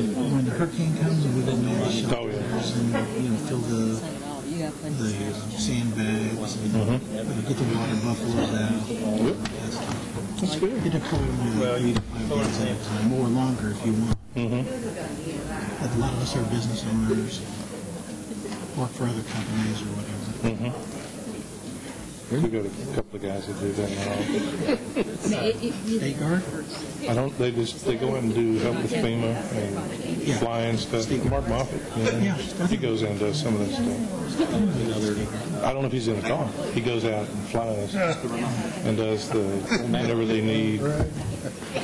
when the hurricane comes and we go man the shelters Oh, yeah. and fill the sandbags and get the water buffaloes out. That's good. You deploy them 3 to 5 days at a time, or longer if you want. But a lot of us are business owners, work for other companies or whatever. We got a couple of guys that do that now. State Guard? They go in and do help with FEMA and fly and stuff. Mark Moffitt, he goes in and does some of that stuff. I don't know if he's in the car. He goes out and flies and does whenever they need to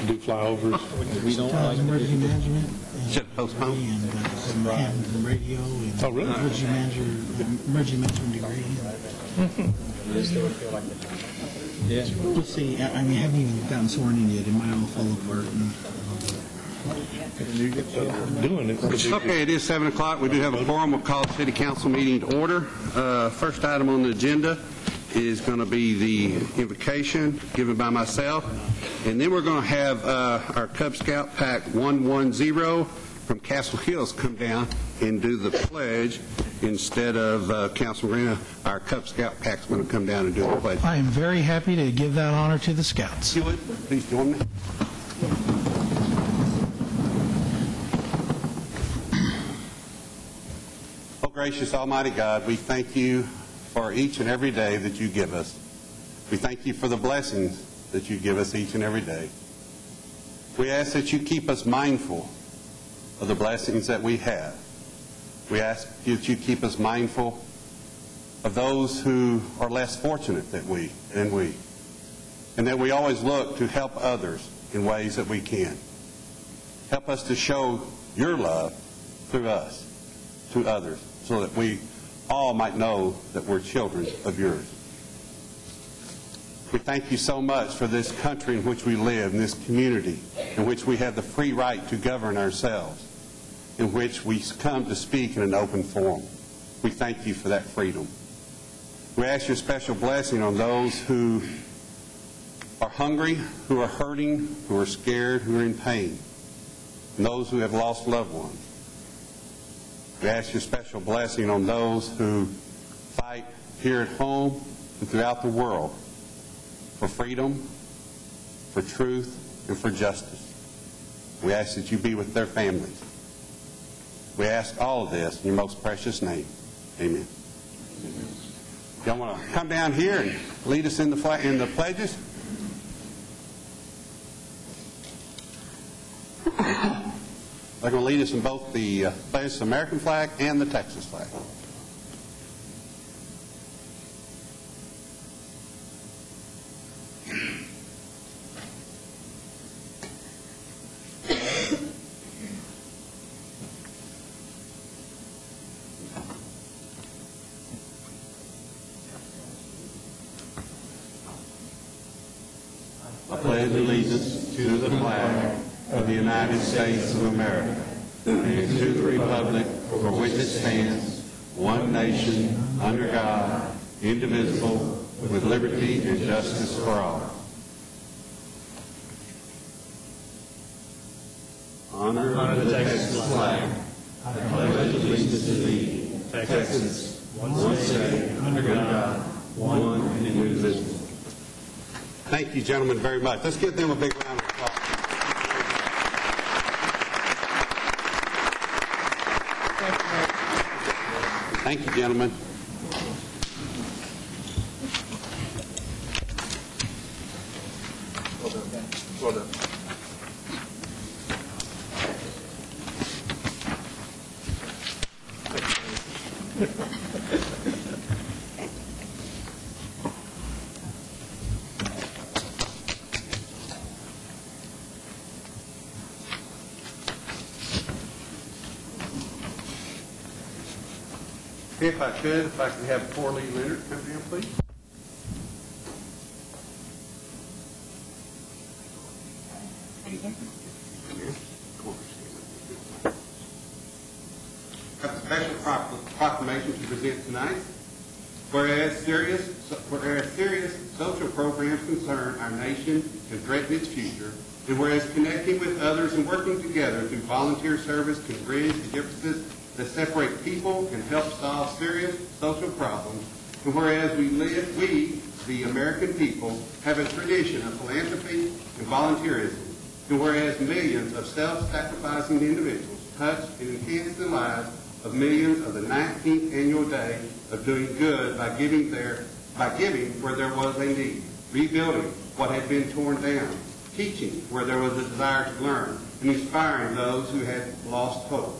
do flyovers. We don't emergency management. Should postpone. And radio and Oh, really? emergency management degree. Let's see. I haven't even gotten sworn in yet. It might all fall apart. Doing it. Okay, it is 7 o'clock. We do have a quorum. We'll call the City Council meeting to order. First item on the agenda is going to be the invocation given by myself. And then we're going to have our Cub Scout Pack 110 from Castle Hills come down and do the pledge instead of Councilman Marina. Our Cub Scout Pack's going to come down and do the pledge. I am very happy to give that honor to the Scouts. You would please join me. Oh, gracious Almighty God, we thank you for each and every day that you give us. We thank you for the blessings that you give us each and every day. We ask that you keep us mindful of the blessings that we have. We ask that you keep us mindful of those who are less fortunate than we, and that we always look to help others in ways that we can. Help us to show your love through us to others, so that we all might know that we're children of yours. We thank you so much for this country in which we live, in this community in which we have the free right to govern ourselves, in which we come to speak in an open forum. We thank you for that freedom. We ask your special blessing on those who are hungry, who are hurting, who are scared, who are in pain, and those who have lost loved ones. We ask your special blessing on those who fight here at home and throughout the world for freedom, for truth, and for justice. We ask that you be with their families. We ask all of this in your most precious name. Amen. Y'all want to come down here and lead us in the pledges? They're going to lead us in both the American flag and the Texas flag. I pledge allegiance to the flag of the United States of America and to the republic for which it stands, one nation, under God, indivisible, with liberty and justice for all. Honor the Texas flag. I pledge allegiance to thee, Texas, one state, under God, one and indivisible. Thank you, gentlemen, very much. Let's give them a big round of applause. Thank you, gentlemen. Well done. Well done. If I could have poor Lee Leonard come down, please. Got a special proclamation to present tonight. Whereas serious social programs concern our nation and threaten its future, And whereas connecting with others and working together through volunteer service can bridge the differences that separate people and help solve serious social problems. And whereas we, the American people, have a tradition of philanthropy and volunteerism. And whereas millions of self-sacrificing individuals touch and enhance the lives of millions of the 19th annual day of doing good by giving where there was a need, rebuilding what had been torn down, teaching where there was a desire to learn, and inspiring those who had lost hope.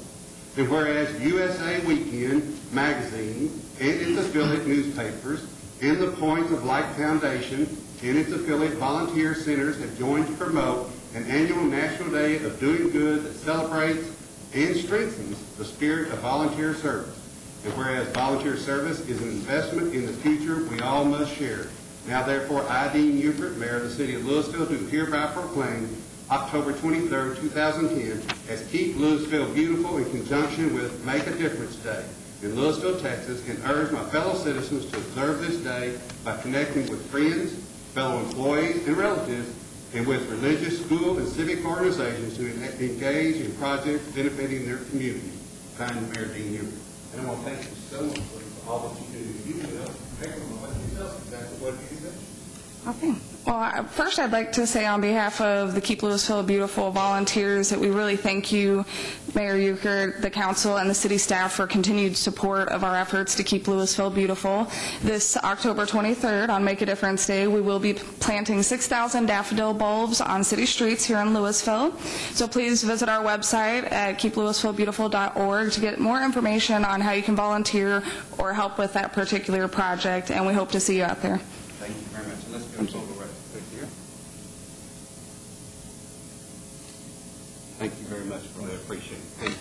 And whereas USA Weekend magazine and its affiliate newspapers and the Points of Light Foundation and its affiliate volunteer centers have joined to promote an annual National Day of Doing Good that celebrates and strengthens the spirit of volunteer service. And whereas volunteer service is an investment in the future we all must share. Now therefore, I, Dean Euchert, Mayor of the City of Louisville, do hereby proclaim October 23rd, 2010 as Keep Louisville Beautiful in conjunction with Make a Difference Day in Louisville, Texas, and urge my fellow citizens to observe this day by connecting with friends, fellow employees, and relatives, and with religious, school, and civic organizations to engage in projects benefiting their community. Signed, Mayor Dean Euchert. And I want to thank you so much for all that you do. You will make them let yourself exactly what you do. Okay. Well, first I'd like to say on behalf of the Keep Louisville Beautiful volunteers that we really thank you, Mayor Euchert, the council, and the city staff for continued support of our efforts to keep Louisville beautiful. This October 23rd, on Make a Difference Day, we will be planting 6,000 daffodil bulbs on city streets here in Louisville. So please visit our website at keeplouisvillebeautiful.org to get more information on how you can volunteer or help with that particular project, and we hope to see you out there. Thank you very much. Let's go to the rest here. Thank you very much. Really appreciate it. Thank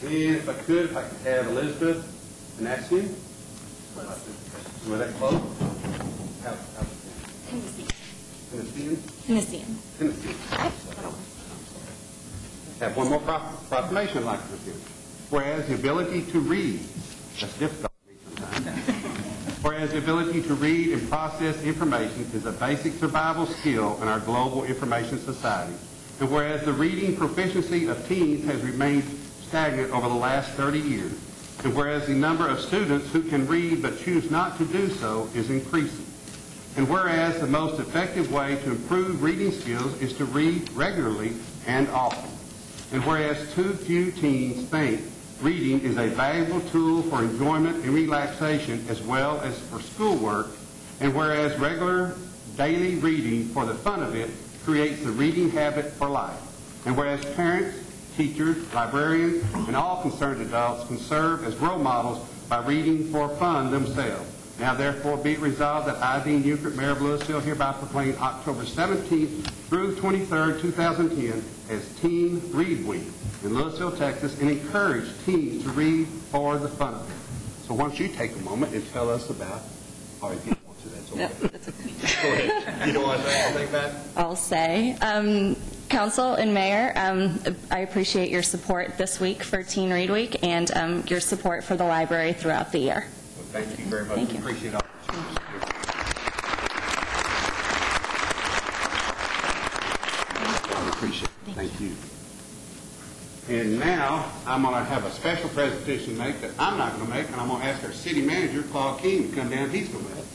you. And if I could have Elizabeth Anasian. Was that close? Tennessee. Have one more proclamation I'd like to review. Whereas the ability to read, that's difficult for me sometimes. Whereas the ability to read and process information is a basic survival skill in our global information society. And whereas the reading proficiency of teens has remained stagnant over the last 30 years. And whereas the number of students who can read but choose not to do so is increasing. And whereas the most effective way to improve reading skills is to read regularly and often. And whereas too few teens think reading is a valuable tool for enjoyment and relaxation as well as for schoolwork, and whereas regular daily reading for the fun of it creates the reading habit for life, and whereas parents, teachers, librarians, and all concerned adults can serve as role models by reading for fun themselves. Now therefore be it resolved that I, Dean Euchert, Mayor of Louisville, hereby proclaim October 17th through 23rd, 2010 as Teen Read Week in Louisville, Texas, and encourage teens to read for the fun of it. So why don't you take a moment and tell us about, or if you want to, that's okay. No, that's okay. Go ahead. You know what I think about? I'll say, Council and Mayor, I appreciate your support this week for Teen Read Week and your support for the library throughout the year. Well, thank you very much. Thank you. Appreciate all. Appreciate it. Thank you. And now I'm going to have a special presentation to make that I'm not going to make, and I'm going to ask our city manager, Claude King, to come down. He's going to make it.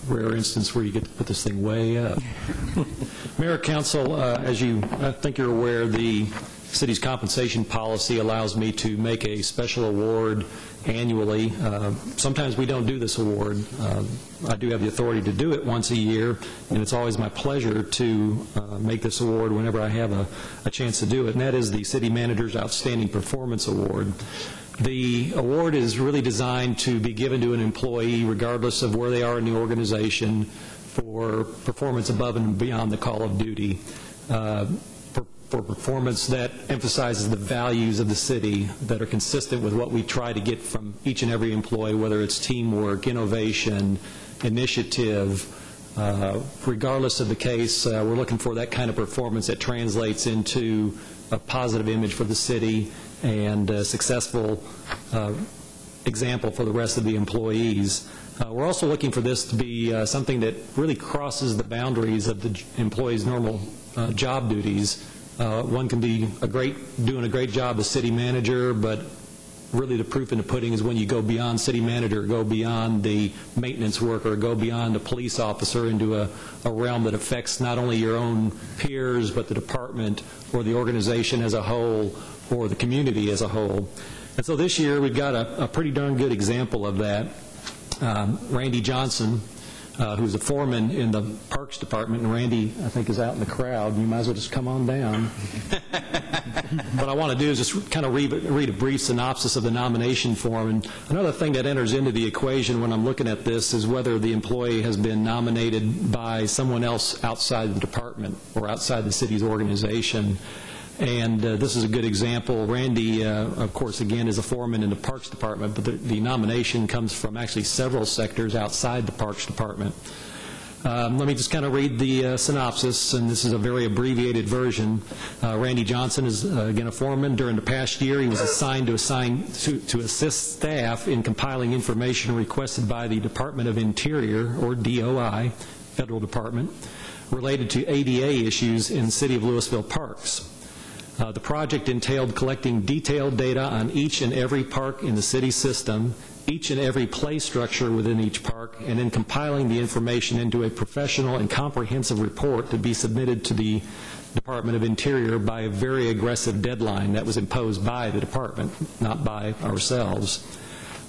Rare instance where you get to put this thing way up. Mayor, Council, as I think you're aware, the city's compensation policy allows me to make a special award annually. Sometimes we don't do this award. I do have the authority to do it once a year, and it's always my pleasure to make this award whenever I have a chance to do it, and that is the City Manager's Outstanding Performance Award. The award is really designed to be given to an employee regardless of where they are in the organization for performance above and beyond the call of duty. for performance that emphasizes the values of the city that are consistent with what we try to get from each and every employee, whether it's teamwork, innovation, initiative. Regardless of the case, we're looking for that kind of performance that translates into a positive image for the city and a successful example for the rest of the employees. We're also looking for this to be something that really crosses the boundaries of the employee's normal job duties. One can be doing a great job as city manager, but really the proof in the pudding is when you go beyond city manager, go beyond the maintenance worker, go beyond a police officer into a realm that affects not only your own peers, but the department or the organization as a whole or the community as a whole. And so this year we've got a pretty darn good example of that. Randy Johnson, who's a foreman in the Parks Department, and Randy, I think, is out in the crowd. You might as well just come on down. What I want to do is just kind of read a brief synopsis of the nomination form. And another thing that enters into the equation when I'm looking at this is whether the employee has been nominated by someone else outside the department or outside the city's organization. And this is a good example. Randy, of course, again, is a foreman in the Parks Department, but the nomination comes from actually several sectors outside the Parks Department. Let me just kind of read the synopsis, and this is a very abbreviated version. Randy Johnson is, again, a foreman. During the past year, he was assigned to assist staff in compiling information requested by the Department of Interior, or DOI, federal department, related to ADA issues in the City of Louisville parks. The project entailed collecting detailed data on each and every park in the city system, each and every play structure within each park, and then compiling the information into a professional and comprehensive report to be submitted to the Department of Interior by a very aggressive deadline that was imposed by the department, not by ourselves.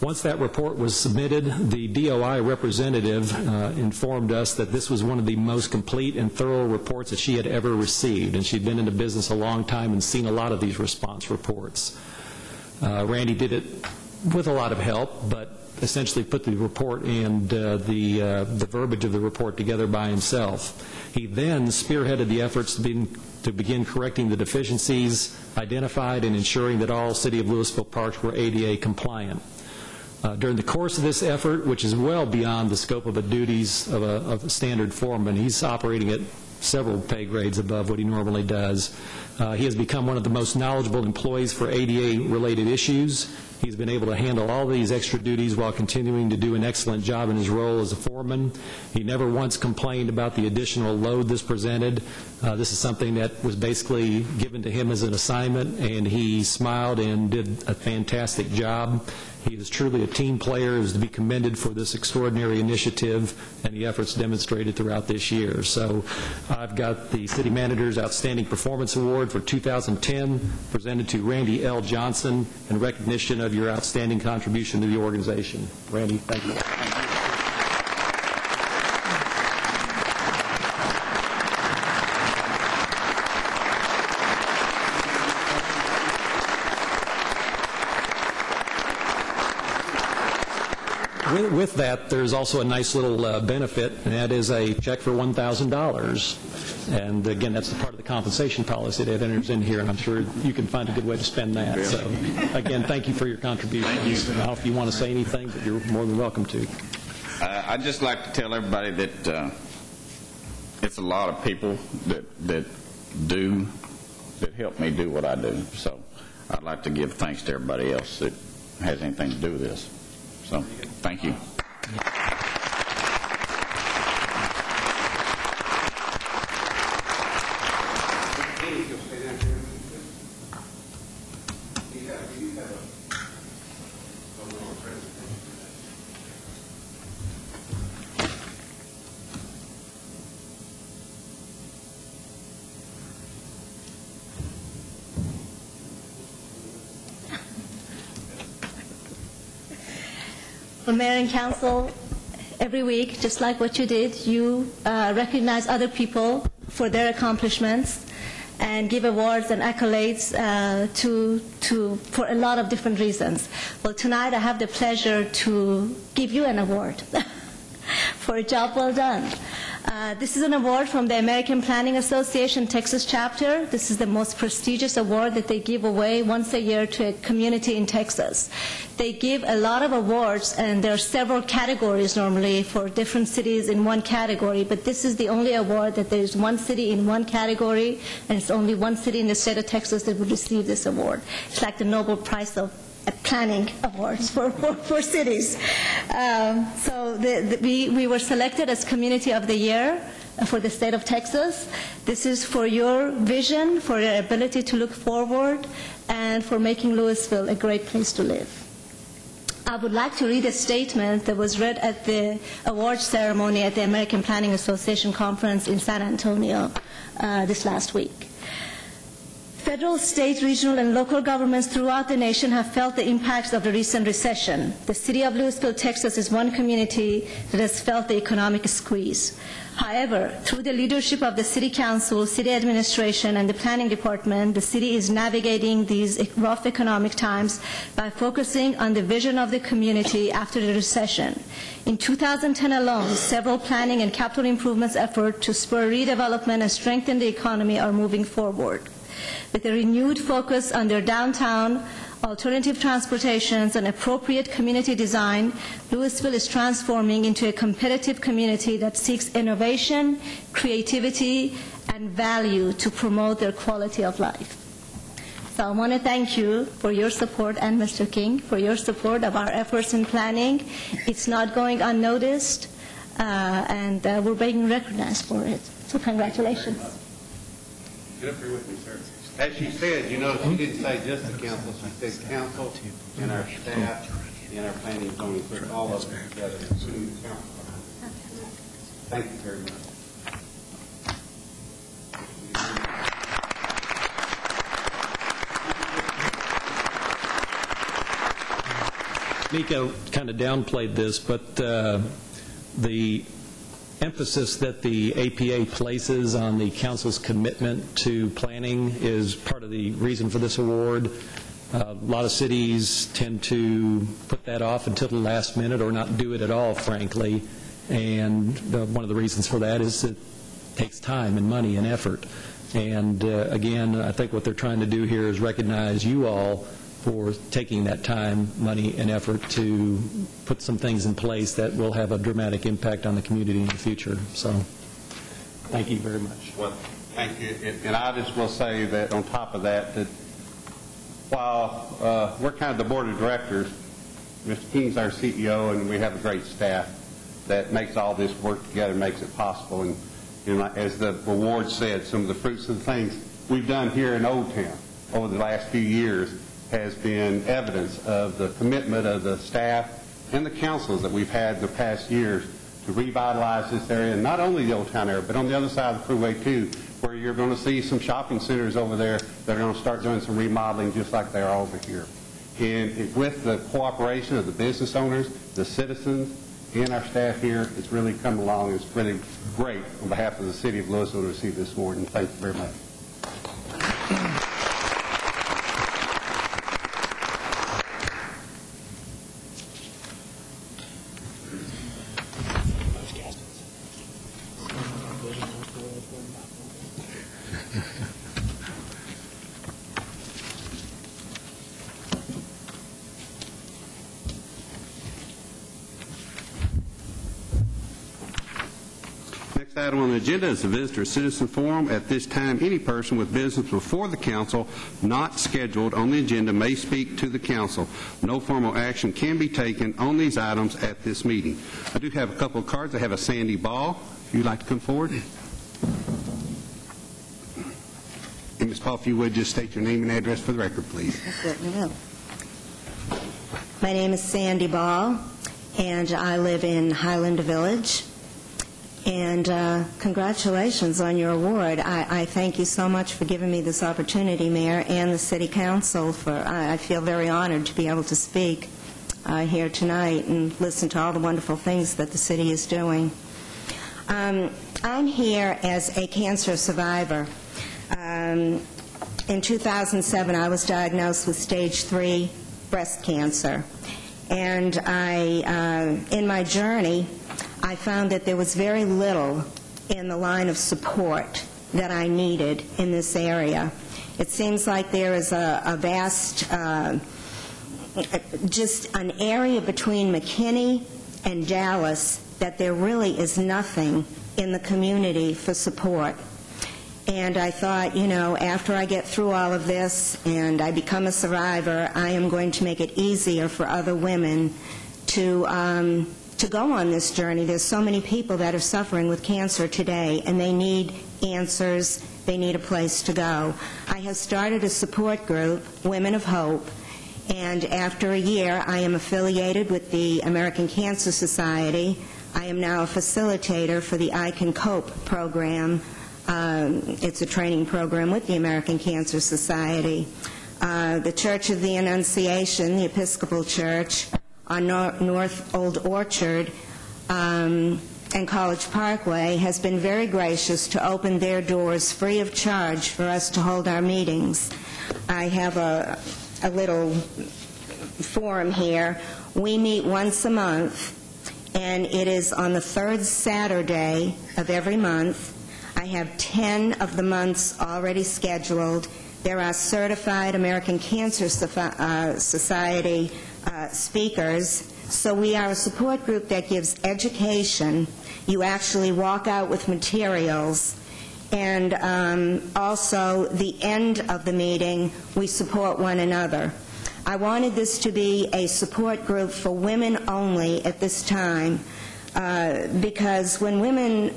Once that report was submitted, the DOI representative informed us that this was one of the most complete and thorough reports that she had ever received, and she'd been in the business a long time and seen a lot of these response reports. Randy did it with a lot of help, but essentially put the report and the verbiage of the report together by himself. He then spearheaded the efforts to begin correcting the deficiencies identified and ensuring that all City of Louisville parks were ADA compliant. During the course of this effort, which is well beyond the scope of the duties of a standard foreman, he's operating at several pay grades above what he normally does. He has become one of the most knowledgeable employees for ADA-related issues. He's been able to handle all these extra duties while continuing to do an excellent job in his role as a foreman. He never once complained about the additional load this presented. This is something that was basically given to him as an assignment, and he smiled and did a fantastic job. He is truly a team player, is to be commended for this extraordinary initiative and the efforts demonstrated throughout this year. So I've got the City Manager's Outstanding Performance Award for 2010 presented to Randy L. Johnson in recognition of your outstanding contribution to the organization. Randy, thank you. With that, there's also a nice little benefit, and that is a check for $1,000. And again, that's the part of the compensation policy that enters in here, and I'm sure you can find a good way to spend that. So again, thank you for your contributions. I don't know if you want to say anything, but you're more than welcome to. I'd just like to tell everybody that it's a lot of people that help me do what I do. So I'd like to give thanks to everybody else that has anything to do with this. So, thank you. Well, Mayor and Council, every week, just like what you did, you recognize other people for their accomplishments and give awards and accolades for a lot of different reasons. Well, tonight I have the pleasure to give you an award for a job well done. This is an award from the American Planning Association Texas chapter. This is the most prestigious award that they give away once a year to a community in Texas. They give a lot of awards, and there are several categories normally for different cities in one category, but this is the only award that there is one city in one category, and it's only one city in the state of Texas that would receive this award. It's like the Nobel Prize of planning awards for cities. So we were selected as Community of the Year for the state of Texas. This is for your vision, for your ability to look forward, and for making Louisville a great place to live. I would like to read a statement that was read at the awards ceremony at the American Planning Association conference in San Antonio this last week. Federal, state, regional, and local governments throughout the nation have felt the impacts of the recent recession. The city of Louisville, Texas is one community that has felt the economic squeeze. However, through the leadership of the City Council, City Administration, and the Planning Department, the city is navigating these rough economic times by focusing on the vision of the community after the recession. In 2010 alone, several planning and capital improvements efforts to spur redevelopment and strengthen the economy are moving forward. With a renewed focus on their downtown, alternative transportations, and appropriate community design, Louisville is transforming into a competitive community that seeks innovation, creativity, and value to promote their quality of life. So I want to thank you for your support, and Mr. King, for your support of our efforts in planning. It's not going unnoticed, and we're being recognized for it. So congratulations. Get up here with me, sir. As she said, you know, she didn't say just the council. She said council and our staff and our planning and zoning, so all of them together, including the council. Thank you very much. Nico kind of downplayed this, but the emphasis that the APA places on the council's commitment to planning is part of the reason for this award. A lot of cities tend to put that off until the last minute or not do it at all, frankly. And one of the reasons for that is it takes time and money and effort. And again, I think what they're trying to do here is recognize you all for taking that time, money, and effort to put some things in place that will have a dramatic impact on the community in the future. So, thank you very much. Well, thank you. And I just will say that on top of that, that while we're kind of the board of directors, Mr. King's our CEO, and we have a great staff that makes all this work together, makes it possible. And you know, as the award said, some of the fruits of the things we've done here in Old Town over the last few years has been evidence of the commitment of the staff and the councils that we've had in the past years to revitalize this area, and not only the Old Town area, but on the other side of the freeway too, where you're going to see some shopping centers over there that are going to start doing some remodeling just like they are over here. And with the cooperation of the business owners, the citizens, and our staff here, it's really come along. It's really great on behalf of the city of Louisville to receive this award, and thank you very much. Next item on the agenda is the Visitor Citizen Forum. At this time, any person with business before the council not scheduled on the agenda may speak to the council. No formal action can be taken on these items at this meeting. I do have a couple of cards. I have a Sandy Ball, if you'd like to come forward. And Ms. Paul, if you would just state your name and address for the record, please. I certainly will. My name is Sandy Ball, and I live in Highland Village. And congratulations on your award. I thank you so much for giving me this opportunity, Mayor, and the City Council. I feel very honored to be able to speak here tonight and listen to all the wonderful things that the city is doing. I'm here as a cancer survivor. In 2007, I was diagnosed with stage 3 breast cancer. And in my journey, I found that there was very little and the line of support that I needed in this area. It seems like there is a vast, just an area between McKinney and Dallas that there really is nothing in the community for support. And I thought, you know, after I get through all of this and I become a survivor, I am going to make it easier for other women to go on this journey. There's so many people that are suffering with cancer today, and they need answers. They need a place to go. I have started a support group, Women of Hope, and after a year, I am affiliated with the American Cancer Society. I am now a facilitator for the I Can Cope program. It's a training program with the American Cancer Society. The Church of the Annunciation, the Episcopal Church, on North Old Orchard and College Parkway, has been very gracious to open their doors free of charge for us to hold our meetings. I have a little forum here. We meet once a month, and it is on the third Saturday of every month. I have 10 of the months already scheduled. There are certified American Cancer Society speakers. So we are a support group that gives education. You actually walk out with materials. And also, the end of the meeting, we support one another. I wanted this to be a support group for women only at this time, because when women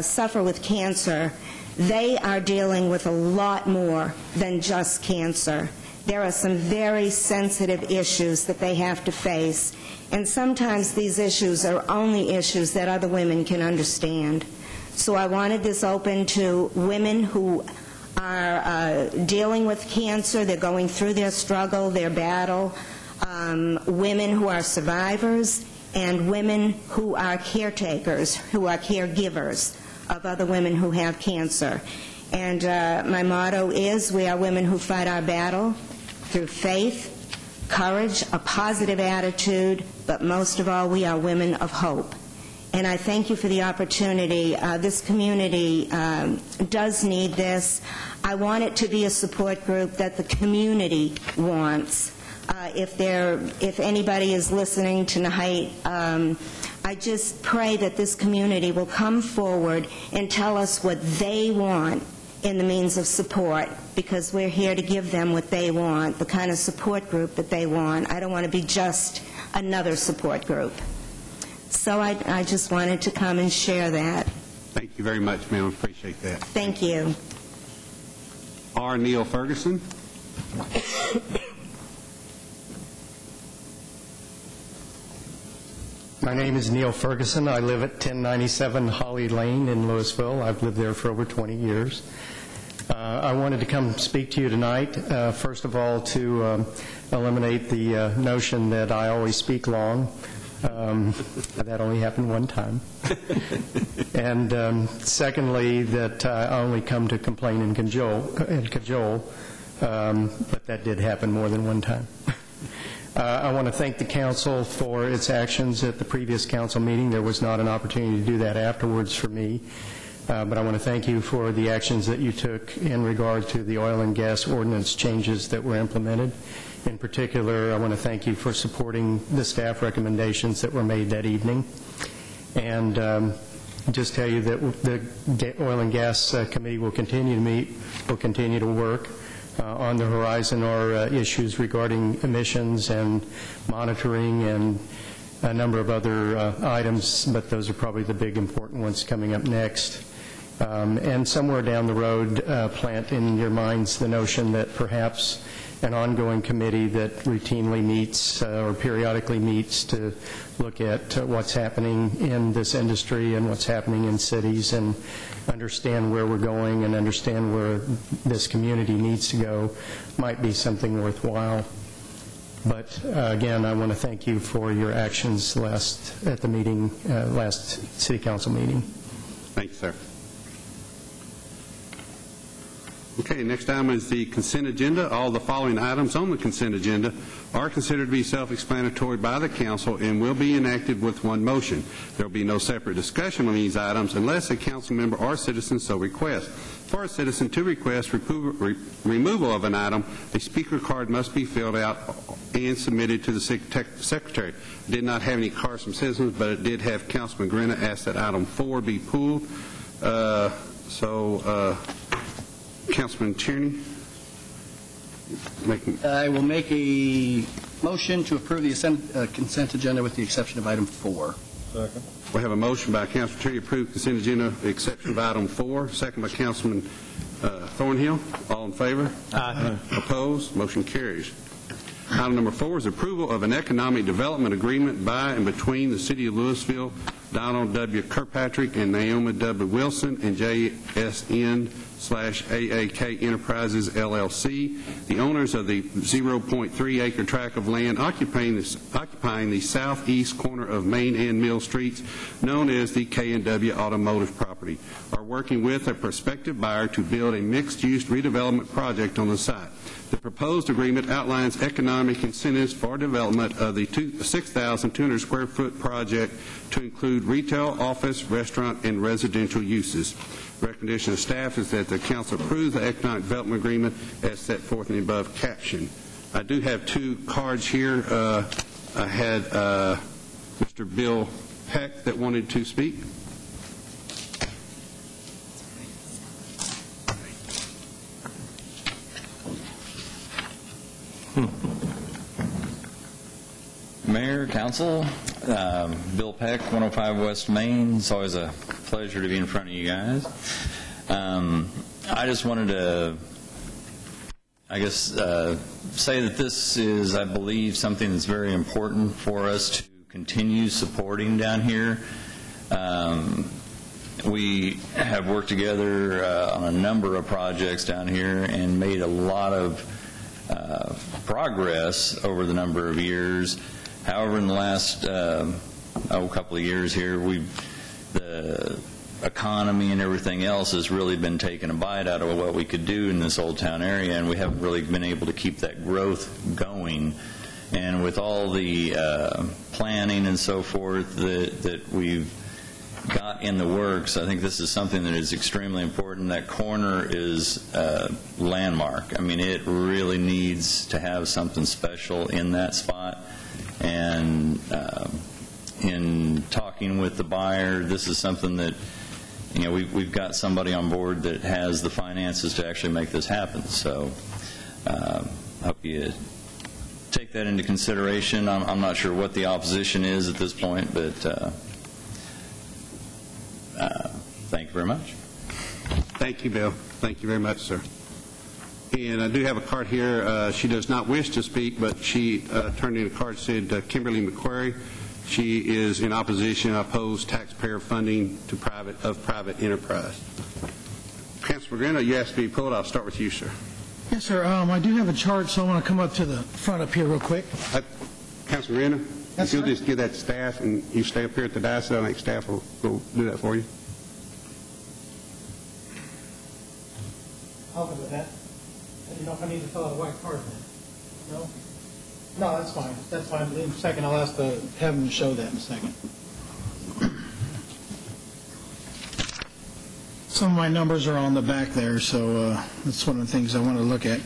suffer with cancer, they are dealing with a lot more than just cancer. There are some very sensitive issues that they have to face, and sometimes these issues are only issues that other women can understand. So I wanted this open to women who are dealing with cancer. They're going through their struggle, their battle, women who are survivors, and women who are caretakers, who are caregivers of other women who have cancer. And my motto is, we are women who fight our battle through faith, courage, a positive attitude, but most of all, we are women of hope. And I thank you for the opportunity. This community does need this. I want it to be a support group that the community wants. If anybody is listening tonight, I just pray that this community will come forward and tell us what they want in the means of support, because we're here to give them what they want, the kind of support group that they want. I don't want to be just another support group. So I just wanted to come and share that. Thank you very much, ma'am. I appreciate that. Thank you. R. Neil Ferguson. My name is Neil Ferguson. I live at 1097 Holly Lane in Louisville. I've lived there for over 20 years. I wanted to come speak to you tonight, first of all, to eliminate the notion that I always speak long. That only happened one time. And secondly, that I only come to complain and cajole, but that did happen more than one time. I want to thank the council for its actions at the previous council meeting. There was not an opportunity to do that afterwards for me, but I want to thank you for the actions that you took in regard to the oil and gas ordinance changes that were implemented. In particular, I want to thank you for supporting the staff recommendations that were made that evening. And just tell you that the Oil and Gas Committee will continue to meet, will continue to work. On the horizon are issues regarding emissions and monitoring and a number of other items, but those are probably the big important ones coming up next. And somewhere down the road, plant in your minds the notion that perhaps an ongoing committee that routinely meets or periodically meets to look at what's happening in this industry and what's happening in cities and understand where we're going and understand where this community needs to go might be something worthwhile. But again, I want to thank you for your actions at the meeting, last City Council meeting. Thank you, sir. Okay, next item is the consent agenda. All the following items on the consent agenda are considered to be self-explanatory by the council and will be enacted with one motion. There will be no separate discussion on these items unless a council member or citizen so requests. For a citizen to request removal of an item, a speaker card must be filled out and submitted to the secretary. I did not have any cards from citizens, but it did have Councilman Grena ask that item 4 be pulled. Councilman Tierney? I will make a motion to approve the consent agenda with the exception of item 4. Second. We have a motion by Councilman Tierney to approve consent agenda, with the exception of item 4. Second by Councilman Thornhill. All in favor? Aye. Opposed? Motion carries. Item number 4 is approval of an economic development agreement by and between the City of Louisville, Donald W. Kirkpatrick, and Naomi W. Wilson, and JSN/AAK Enterprises, LLC, the owners of the 0.3-acre tract of land occupying the southeast corner of Main and Mill Streets, known as the K&W Automotive property, are working with a prospective buyer to build a mixed-use redevelopment project on the site. The proposed agreement outlines economic incentives for development of the 6,200 square foot project to include retail, office, restaurant, and residential uses. The recommendation of staff is that the council approves the economic development agreement as set forth in the above caption. I do have 2 cards here. I had Mr. Bill Peck that wanted to speak. Mayor, Council, Bill Peck, 105 West Main. It's always a pleasure to be in front of you guys. I just wanted to, say that this is, I believe, something that's very important for us to continue supporting down here. We have worked together on a number of projects down here and made a lot of progress over the number of years. However, in the last couple of years here, the economy and everything else has really been taking a bite out of what we could do in this Old Town area, and we haven't really been able to keep that growth going. And with all the planning and so forth that we've got in the works, I think this is something that is extremely important. That corner is a landmark. I mean, it really needs to have something special in that spot. And in talking with the buyer, this is something that, we've got somebody on board that has the finances to actually make this happen. So I hope you take that into consideration. I'm not sure what the opposition is at this point, but thank you very much. Thank you, Bill. Thank you very much, sir. And I do have a card here. She does not wish to speak, but she turned in a card that said Kimberly McQuarrie. She is in opposition, opposed taxpayer funding to private enterprise. Councilman Grena, you asked to be pulled. I'll start with you, sir. Yes, sir. I do have a chart, so I want to come up to the front up here real quick. Councilman Grena, if you'll just give that to staff and you stay up here at the dais, I think staff will do that for you. I'll do that. You know if I need to fill out a white card then? No? No, that's fine. That's fine. In a second, I'll have them show that in a second. Some of my numbers are on the back there, so that's one of the things I want to look at.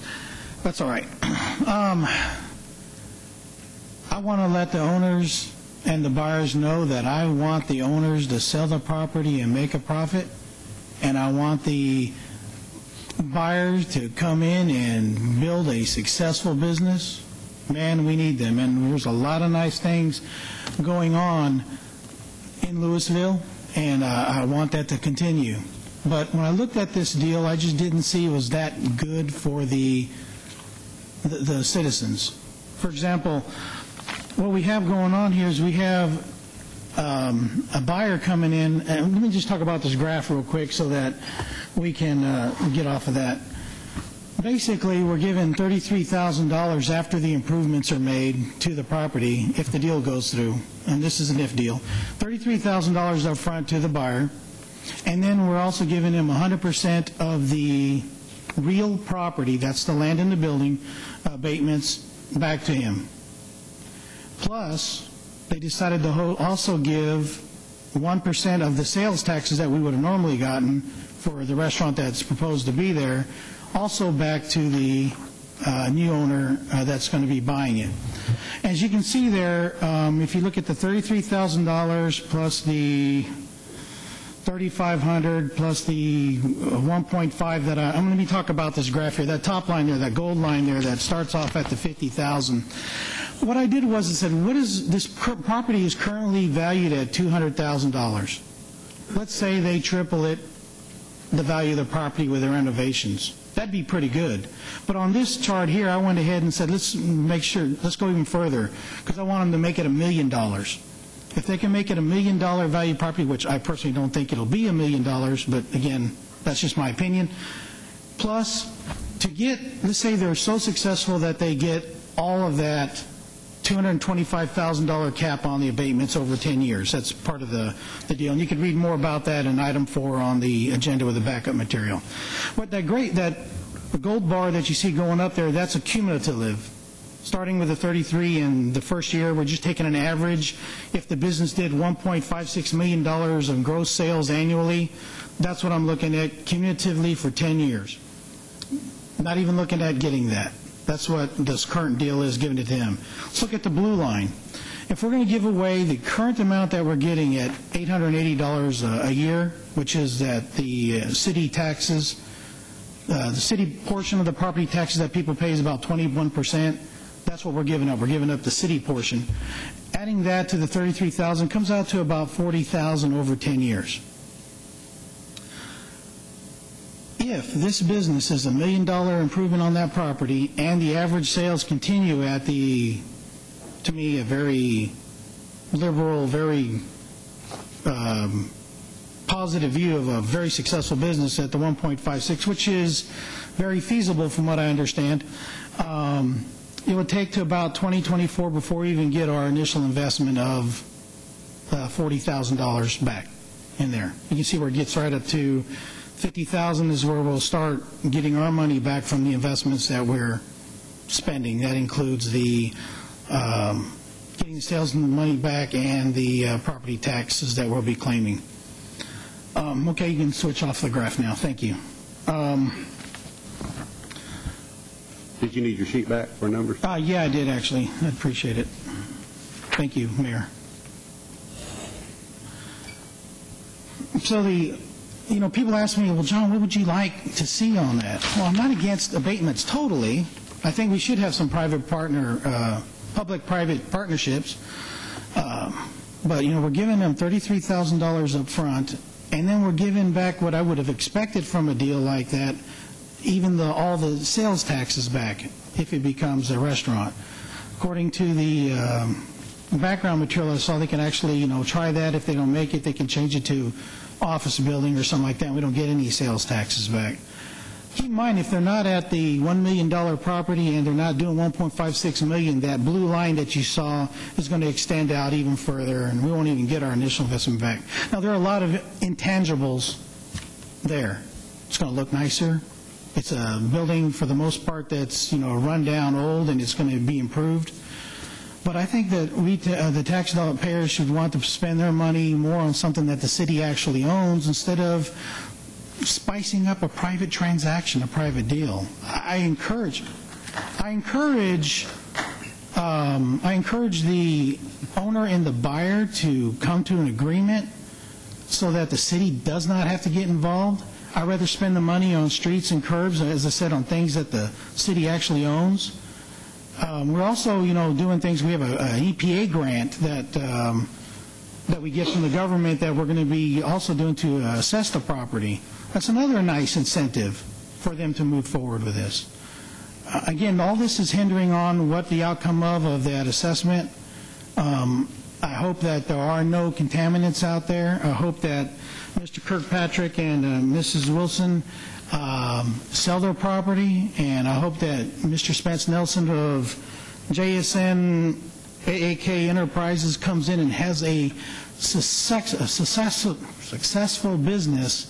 That's all right. I want to let the owners and the buyers know that I want the owners to sell the property and make a profit, and I want the buyers to come in and build a successful business. Man, we need them, and there's a lot of nice things going on in Louisville, and I want that to continue. But when I looked at this deal, I just didn't see it was that good for the citizens. For example, what we have going on here is we have a buyer coming in, and let me just talk about this graph real quick so that we can get off of that. Basically, we're given $33,000 after the improvements are made to the property if the deal goes through, and this is an if deal. $33,000 up front to the buyer, and then we're also giving him 100% of the real property, that's the land and the building abatements, back to him. Plus, they decided to also give 1% of the sales taxes that we would have normally gotten for the restaurant that's proposed to be there, also back to the new owner that's going to be buying it. As you can see there, if you look at the $33,000 plus the $3,500 plus the 1.5 that I'm going to be talking about this graph here, that top line there, that gold line there that starts off at the $50,000. What I did was I said, what is this property is currently valued at $200,000. Let's say they triple it, the value of the property with the renovations. That'd be pretty good. But on this chart here, I went ahead and said, let's make sure, let's go even further, because I want them to make it $1 million. If they can make it $1 million value property, which I personally don't think it'll be $1 million, but again, that's just my opinion. Plus, to get, let's say they're so successful that they get all of that $225,000 cap on the abatements over 10 years. That's part of the deal. And you can read more about that in item 4 on the agenda with the backup material. But that the gold bar that you see going up there, that's a cumulative. Starting with the 33 in the first year, we're just taking an average. If the business did $1.56 million of gross sales annually, that's what I'm looking at cumulatively for 10 years. Not even looking at getting that. That's what this current deal is, giving it to him. Let's look at the blue line. If we're going to give away the current amount that we're getting at $880 a year, which is that the city taxes, the city portion of the property taxes that people pay is about 21%. That's what we're giving up. We're giving up the city portion. Adding that to the $33,000 comes out to about $40,000 over 10 years. If this business is $1 million improvement on that property and the average sales continue at the, to me, a very liberal, very positive view of a very successful business at the 1.56, which is very feasible from what I understand, it would take to about 2024 before we even get our initial investment of $40,000 back in there. You can see where it gets right up to $50,000 is where we'll start getting our money back from the investments that we're spending. That includes the getting the sales money back and the property taxes that we'll be claiming. Okay, you can switch off the graph now. Thank you. Did you need your sheet back for numbers? Yeah, I did actually. I appreciate it. Thank you, Mayor. So people ask me, well, John, what would you like to see on that? Well, I'm not against abatements totally. I think we should have some public-private partnerships. But, we're giving them $33,000 up front, and then we're giving back what I would have expected from a deal like that, even all the sales taxes back, if it becomes a restaurant. According to the background material I saw, they can actually, try that. If they don't make it, they can change it to office building or something like that. We don't get any sales taxes back. Keep in mind, if they're not at the $1 million property and they're not doing $1.56 million, that blue line that you saw is going to extend out even further, and we won't even get our initial investment back. Now, there are a lot of intangibles there. It's going to look nicer. It's a building, for the most part, that's run down, old, and it's going to be improved. But I think that the tax dollar payers should want to spend their money more on something that the city actually owns instead of spicing up a private transaction, a private deal. I encourage the owner and the buyer to come to an agreement so that the city does not have to get involved. I'd rather spend the money on streets and curbs, as I said, on things that the city actually owns. We're also, doing things. We have an EPA grant that we get from the government that we're going to be also doing to assess the property. That's another nice incentive for them to move forward with this. Again, all this is hindering on what the outcome of that assessment. I hope that there are no contaminants out there. I hope that Mr. Kirkpatrick and Mrs. Wilson sell their property, and I hope that Mr. Spence Nelson of JSN AAK Enterprises comes in and has a successful business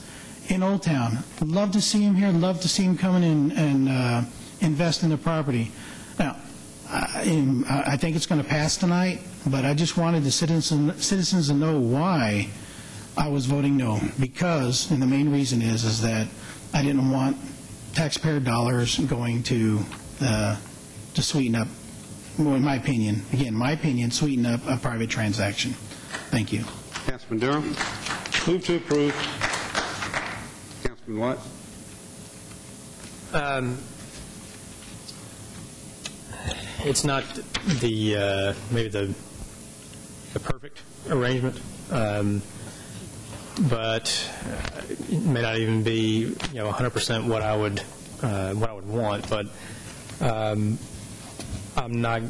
in Old Town. Love to see him here, love to see him come in and invest in the property. Now, I think it's going to pass tonight, but I just wanted the citizens to know why I was voting no. Because, and the main reason is that I didn't want taxpayer dollars going to sweeten up, well, in my opinion, again, my opinion, sweeten up a private transaction. Thank you. Councilman Durham? Move to approve. Councilman Watt? It's not the maybe the perfect arrangement, but it may not even be 100% what I would want. But I'm not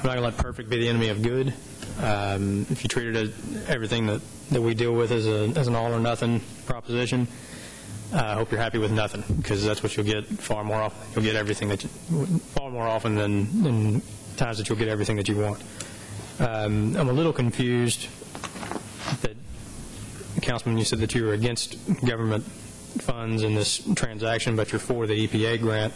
going to let perfect be the enemy of good. If you treat it as everything that we deal with as an all or nothing proposition, I hope you're happy with nothing, because that's what you'll get far more often. You'll get everything far more often than times that you'll get everything that you want. I'm a little confused that, Councilman, you said that you were against government funds in this transaction, but you're for the EPA grant,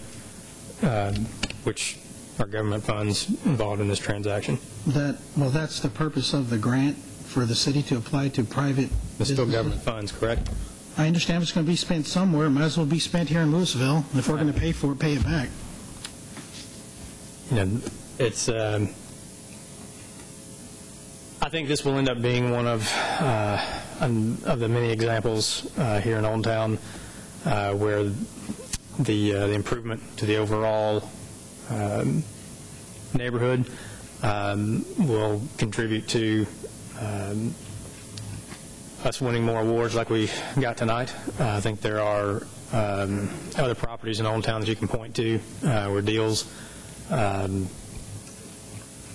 which are government funds involved in this transaction. Well, that's the purpose of the grant, for the city to apply to private It's still businesses. government funds, correct? I understand it's going to be spent somewhere. Might as well be spent here in Louisville. If we're going to pay for it, pay it back. It's. I think this will end up being one of the many examples here in Old Town where the improvement to the overall neighborhood will contribute to us winning more awards like we got tonight. I think there are other properties in Old Town that you can point to where deals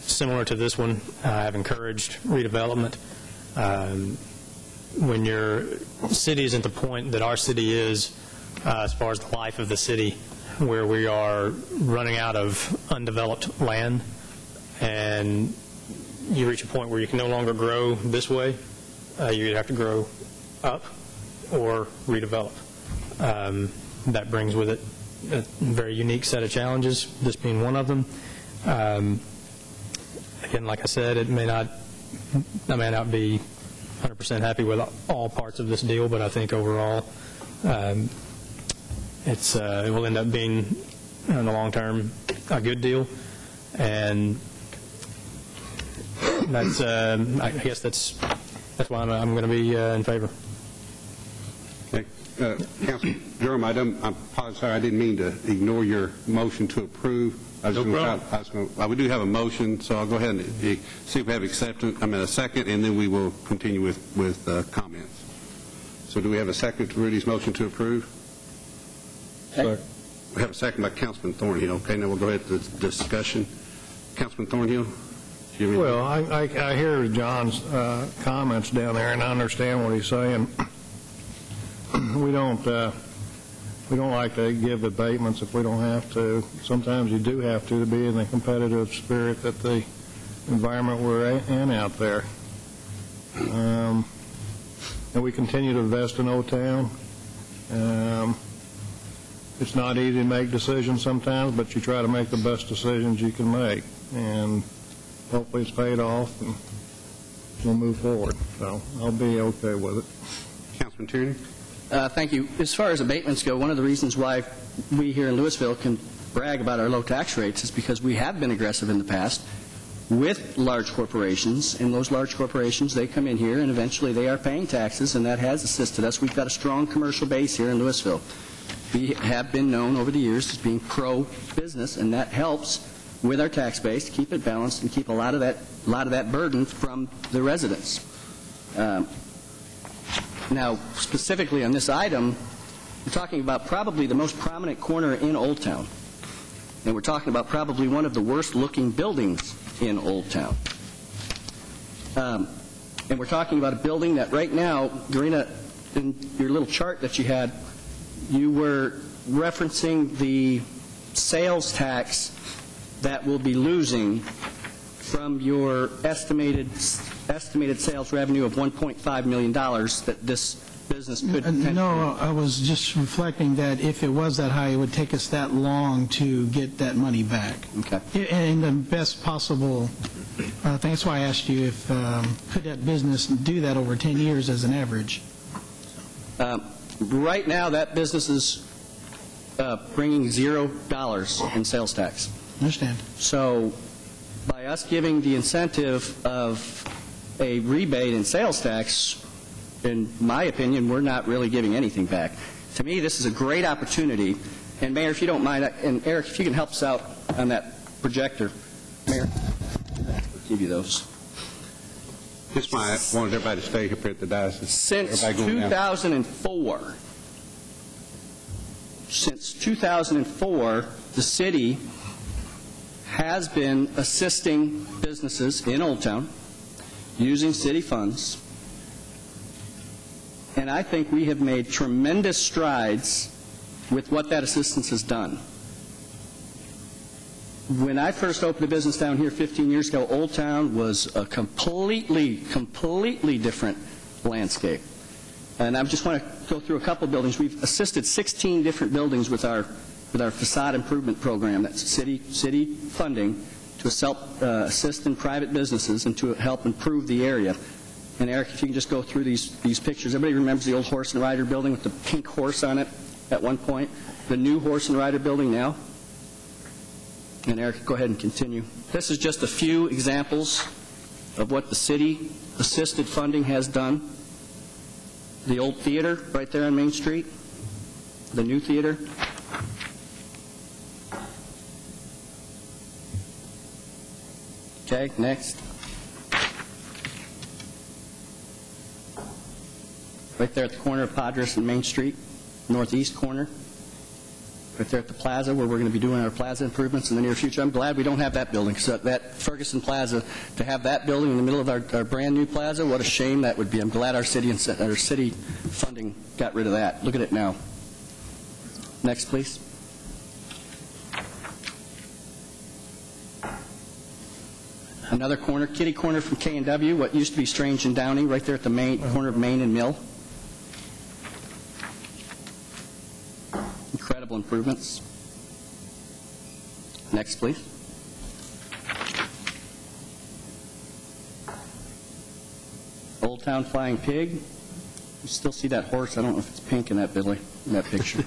similar to this one have encouraged redevelopment. When your city is at the point that our city is as far as the life of the city, where we are running out of undeveloped land, and you reach a point where you can no longer grow this way, you have to grow up or redevelop. That brings with it a very unique set of challenges, this being one of them. Again, like I said, I may not be 100% happy with all parts of this deal, but I think overall it will end up being, in the long term, a good deal. And that's, I guess that's why I'm going to be in favor. Okay. Councilman Durham, I apologize. I didn't mean to ignore your motion to approve. No problem. We do have a motion, so I'll go ahead and see if we have a second, and then we will continue with comments. So do we have a second to Rudy's motion to approve? Okay. We have a second by Councilman Thornhill. Okay, now we'll go ahead to the discussion. Councilman Thornhill? Well, I hear John's comments down there, and I understand what he's saying. We don't like to give abatements if we don't have to. Sometimes you do have to be in the competitive spirit that the environment we're in out there. And we continue to invest in Old Town. It's not easy to make decisions sometimes, but you try to make the best decisions you can make. And hopefully it's paid off, and we'll move forward. So I'll be okay with it. Councilman Tierney? Thank you. As far as abatements go, one of the reasons why we here in Louisville can brag about our low tax rates is because we have been aggressive in the past with large corporations, and those large corporations, they come in here and eventually they are paying taxes, and that has assisted us. We've got a strong commercial base here in Louisville. We have been known over the years as being pro-business, and that helps with our tax base to keep it balanced and keep a lot of that burden from the residents. Now, specifically on this item, we're talking about probably the most prominent corner in Old Town. And we're talking about probably one of the worst-looking buildings in Old Town. And we're talking about a building that right now, Dorina, in your little chart that you had, you were referencing the sales tax that will be losing from your estimated sales revenue of $1.5 million that this business could potentially... No, I was just reflecting that if it was that high, it would take us that long to get that money back. Okay. In the best possible, that's why I asked you if, could that business do that over 10 years as an average? Right now, that business is bringing $0 in sales tax. Understand. So by us giving the incentive of a rebate in sales tax, in my opinion, we're not really giving anything back. To me, this is a great opportunity. And Mayor, if you don't mind, and Eric, if you can help us out on that projector. Mayor, I'll give you those. Just why I wanted everybody to stay here at the diocese. Since 2004, the city has been assisting businesses in Old Town using city funds, and I think we have made tremendous strides with what that assistance has done. When I first opened a business down here 15 years ago, Old Town was a completely different landscape. And I just want to go through a couple of buildings. We've assisted 16 different buildings with our facade improvement program. That's city funding to assist in private businesses and to help improve the area. And Eric, if you can just go through these pictures. Everybody remembers the old Horse and Rider building with the pink horse on it at one point? The new Horse and Rider building now? And Eric, go ahead and continue. This is just a few examples of what the city-assisted funding has done. The old theater right there on Main Street, the new theater. Okay, next. Right there at the corner of Padres and Main Street, northeast corner. Right there at the plaza where we're going to be doing our plaza improvements in the near future. I'm glad we don't have that building, because that Ferguson Plaza, to have that building in the middle of our brand new plaza, what a shame that would be. I'm glad our city funding got rid of that. Look at it now. Next, please. Another corner, kitty corner from K&W, what used to be Strange and Downing, right there at the corner of Main and Mill. Incredible improvements. Next, please. Old Town Flying Pig. You still see that horse. I don't know if it's pink in that picture.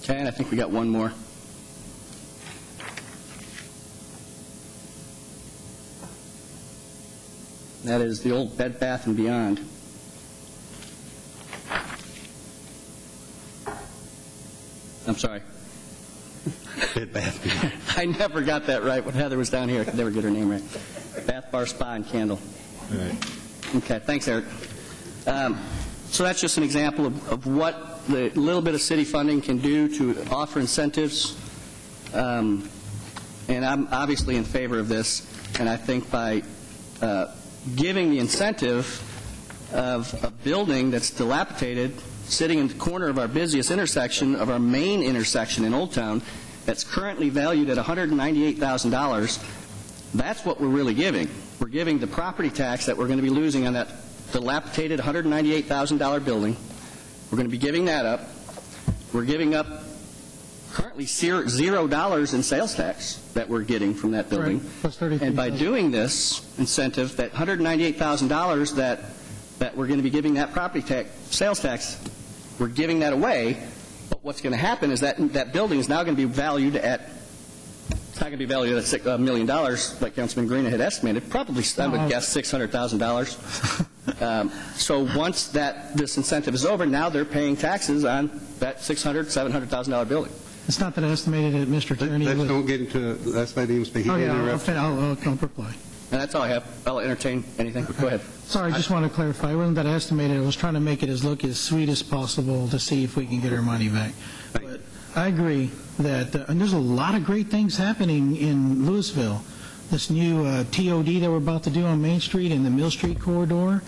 Okay, and I think we got one more. That is the old Bed Bath & Beyond. I'm sorry. Bed Bath & Beyond. I never got that right when Heather was down here. I could never get her name right. Bath Bar Spa and Candle. All right. Okay, thanks, Eric. So that's just an example of what the little bit of city funding can do to offer incentives. And I'm obviously in favor of this. And I think by giving the incentive of a building that's dilapidated, sitting in the corner of our busiest intersection, of our main intersection in Old Town, that's currently valued at $198,000, that's what we're really giving. We're giving the property tax that we're going to be losing on that dilapidated $198,000 building. We're going to be giving that up. We're giving up currently $0 in sales tax that we're getting from that building. Right. Plus 33,000. And by doing this incentive, that $198,000 that we're going to be giving that property tax, sales tax, we're giving that away. But what's going to happen is that building is now going to be valued at, it's not going to be valued at $1 million like Councilman Green had estimated, probably, I would guess, $600,000. So once this incentive is over, now they're paying taxes on that $600,000, $700,000 building. It's not that I estimated it, Mr. Attorney. Let's don't get into that's not even speaking. Oh, yeah, I'll reply. And that's all I have. I'll entertain anything. Go ahead. Sorry, I just want to clarify. It wasn't that I estimated. I was trying to make it look as sweet as possible to see if we can get our money back. But I agree that and there's a lot of great things happening in Louisville. This new TOD that we're about to do on Main Street and the Mill Street corridor,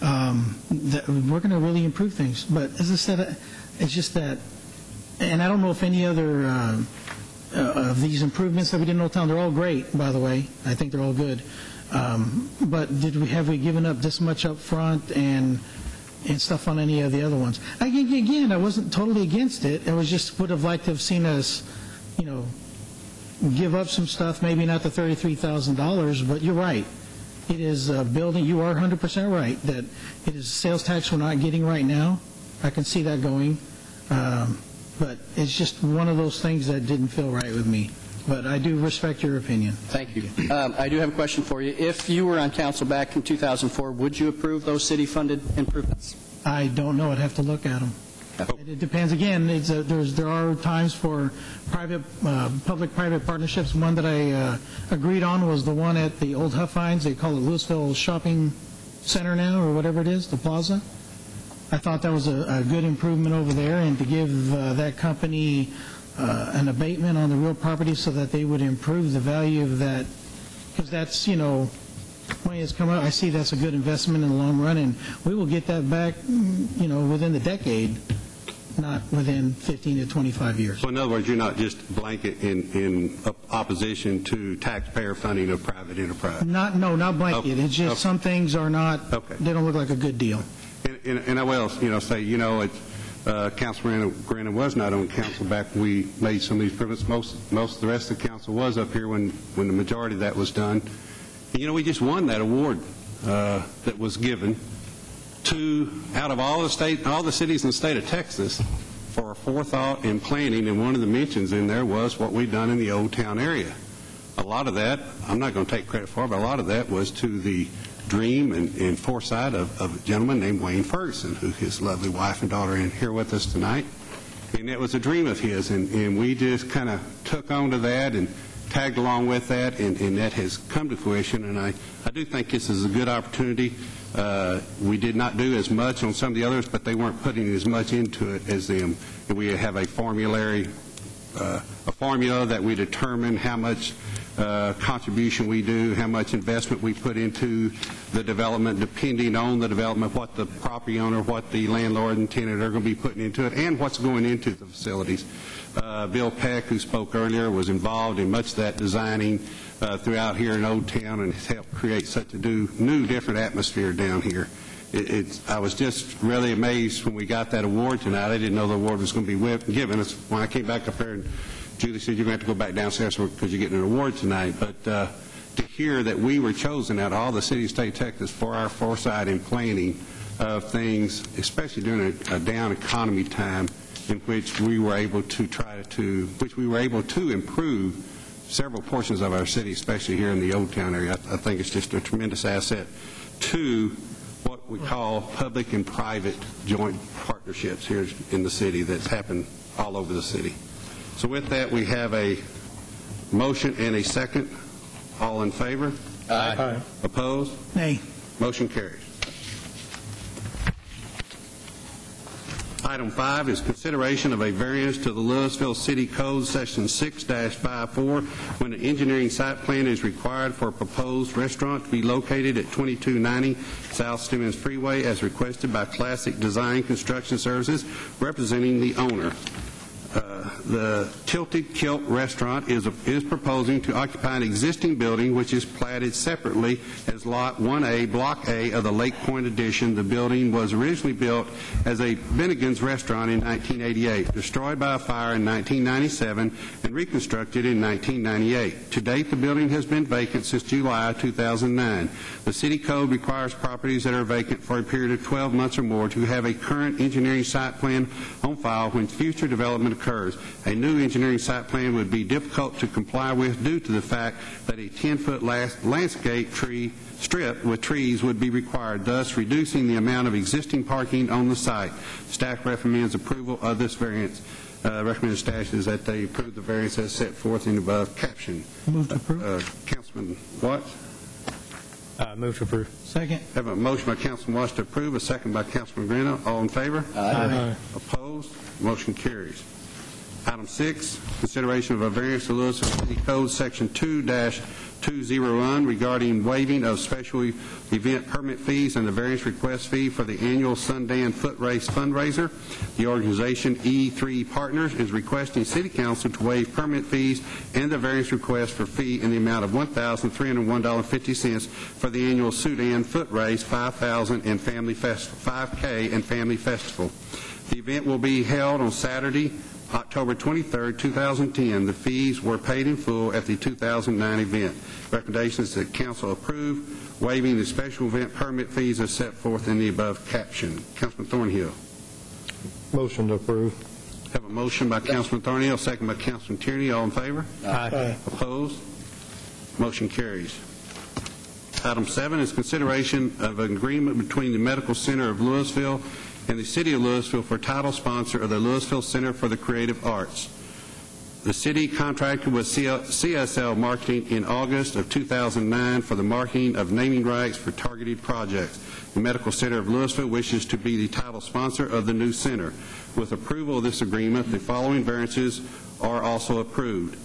that we're going to really improve things. But as I said, it's just that, and I don't know if any other of these improvements that we did in Old Town, they're all great, by the way. I think they're all good. But have we given up this much up front and stuff on any of the other ones? Again, I wasn't totally against it. I would have liked to have seen us, give up some stuff, maybe not the $33,000, but you're right. It is a building, you are 100% right, that it is sales tax we're not getting right now. I can see that going. But it's just one of those things that didn't feel right with me. But I do respect your opinion. Thank you. I do have a question for you. If you were on council back in 2004, would you approve those city-funded improvements? I don't know. I'd have to look at them. It depends. Again, there are times for public-private partnerships. One that I agreed on was the one at the old Huffines. They call it Louisville Shopping Center now, or whatever it is, the plaza. I thought that was a good improvement over there, and to give that company an abatement on the real property so that they would improve the value of that, because that's, money has come out. I see that's a good investment in the long run, and we will get that back, within the decade, not within 15 to 25 years. So in other words, you're not just blanket in opposition to taxpayer funding of private enterprise? Not blanket. Okay. It's just some things are not, they don't look like a good deal. And I will, say, Councilman Grannon was not on council back when we made some of these improvements. Most of the rest of the council was up here when the majority of that was done. And, we just won that award that was given out of all the cities in the state of Texas for forethought and planning, and one of the mentions in there was what we've done in the Old Town area. A lot of that, I'm not going to take credit for, but a lot of that was to the dream and foresight of a gentleman named Wayne Ferguson, who his lovely wife and daughter are here with us tonight. And it was a dream of his, and we just kind of took on to that and tagged along with that, and that has come to fruition. And I do think this is a good opportunity. We did not do as much on some of the others, but they weren't putting as much into it as them. And we have a formula that we determine how much contribution we do, how much investment we put into the development, depending on the development, what the property owner, what the landlord and tenant are going to be putting into it, and what's going into the facilities. Bill Peck, who spoke earlier, was involved in much of that designing throughout here in Old Town, and has helped create such a new, different atmosphere down here. I was just really amazed when we got that award tonight. I didn't know the award was going to be given. When I came back up there, and Julie said, you're going to have to go back downstairs because you're getting an award tonight. But to hear that we were chosen out of all the cities of state of Texas for our foresight and planning of things, especially during a down economy time, in which we were able to improve several portions of our city, especially here in the Old Town area. I think it's just a tremendous asset to what we call public and private joint partnerships here in the city that's happened all over the city. So with that, we have a motion and a second. All in favor? Aye. Opposed? Nay. Motion carries. Item 5 is consideration of a variance to the Louisville City Code, Section 6-54, when an engineering site plan is required for a proposed restaurant to be located at 2290 South Stevens Freeway, as requested by Classic Design Construction Services, representing the owner. The Tilted Kilt Restaurant is proposing to occupy an existing building which is platted separately as Lot 1A, Block A of the Lake Point Addition. The building was originally built as a Bennigan's restaurant in 1988, destroyed by a fire in 1997, and reconstructed in 1998. To date, the building has been vacant since July 2009. The City Code requires properties that are vacant for a period of 12 months or more to have a current engineering site plan on file when future development occurs. A new engineering site plan would be difficult to comply with due to the fact that a 10-foot landscape tree strip with trees would be required, thus reducing the amount of existing parking on the site. Staff recommends approval of this variance. Recommended staff is that they approve the variance as set forth in the above caption. Move to approve. Councilman Watts? Move to approve. Second. Have a motion by Councilman Watts to approve, a second by Councilman Greno. All in favor? Aye. Opposed? Motion carries. Item 6, consideration of a variance to Louisville City Code, Section 2-54, 201 regarding waiving of special event permit fees and the variance request fee for the annual Sundan Foot Race fundraiser. The organization E3 Partners is requesting City Council to waive permit fees and the variance request for fee in the amount of $1,301.50 for the annual Sudan Foot Race 5K and Family Festival. The event will be held on Saturday, October 23, 2010. The fees were paid in full at the 2009 event. Recommendation is that council approve waiving the special event permit fees as set forth in the above caption. Councilman Thornhill. Motion to approve. Have a motion by Councilman Thornhill, second by Councilman Tierney. All in favor? Aye. Opposed? Motion carries. Item 7 is consideration of an agreement between the Medical Center of Louisville and the City of Louisville for title sponsor of the Louisville Center for the Creative Arts. The city contracted with CSL Marketing in August of 2009 for the marketing of naming rights for targeted projects. The Medical Center of Louisville wishes to be the title sponsor of the new center. With approval of this agreement, the following variances are also approved.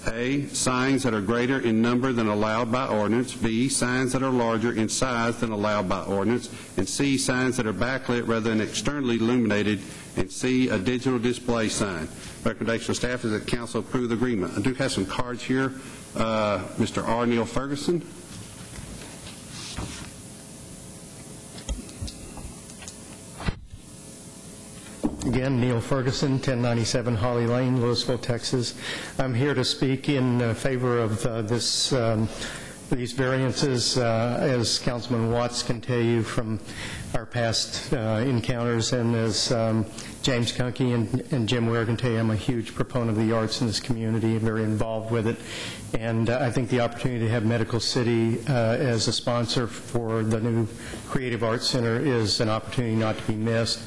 A, signs that are greater in number than allowed by ordinance. B, signs that are larger in size than allowed by ordinance. And C, signs that are backlit rather than externally illuminated. And C, a digital display sign. Recommendation of staff is that council approve the agreement. I do have some cards here. Mr. R. Neil Ferguson. Again, Neil Ferguson, 1097 Holly Lane, Louisville, Texas. I'm here to speak in favor of these variances. As Councilman Watts can tell you from our past encounters, and as James Kunke and Jim Ware can tell you, I'm a huge proponent of the arts in this community and very involved with it. And I think the opportunity to have Medical City as a sponsor for the new Creative Arts Center is an opportunity not to be missed.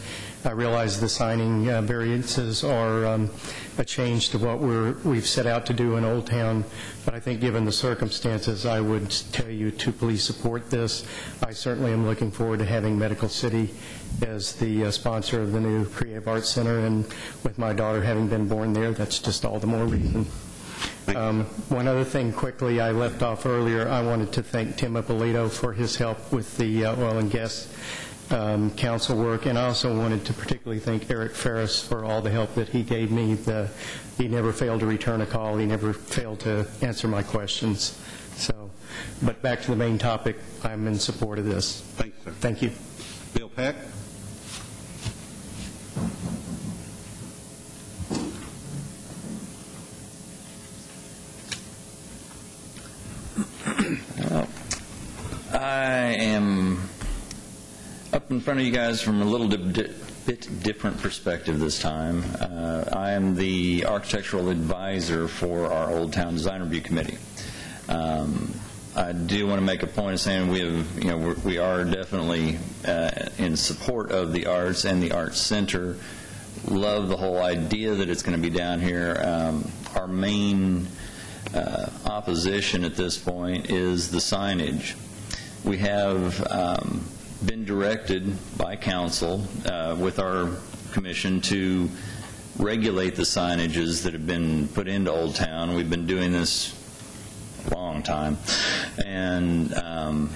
I realize the signing variances are a change to what we've set out to do in Old Town, but I think given the circumstances, I would tell you to please support this. I certainly am looking forward to having Medical City as the sponsor of the new Creative Arts Center, and with my daughter having been born there, that's just all the more reason. One other thing quickly I left off earlier, I wanted to thank Tim Ippolito for his help with the oil and gas council work, and I also wanted to particularly thank Eric Ferris for all the help that he gave me. He never failed to return a call. He never failed to answer my questions. But back to the main topic, I'm in support of this. Thank you, sir. Thank you. Bill Peck. Well, I am up in front of you guys from a little bit different perspective this time. I am the architectural advisor for our Old Town Design Review Committee. I do want to make a point of saying we are definitely in support of the arts and the Arts Center. Love the whole idea that it's going to be down here. Our main opposition at this point is the signage. We have been directed by council with our commission to regulate the signages that have been put into Old Town. We've been doing this a long time and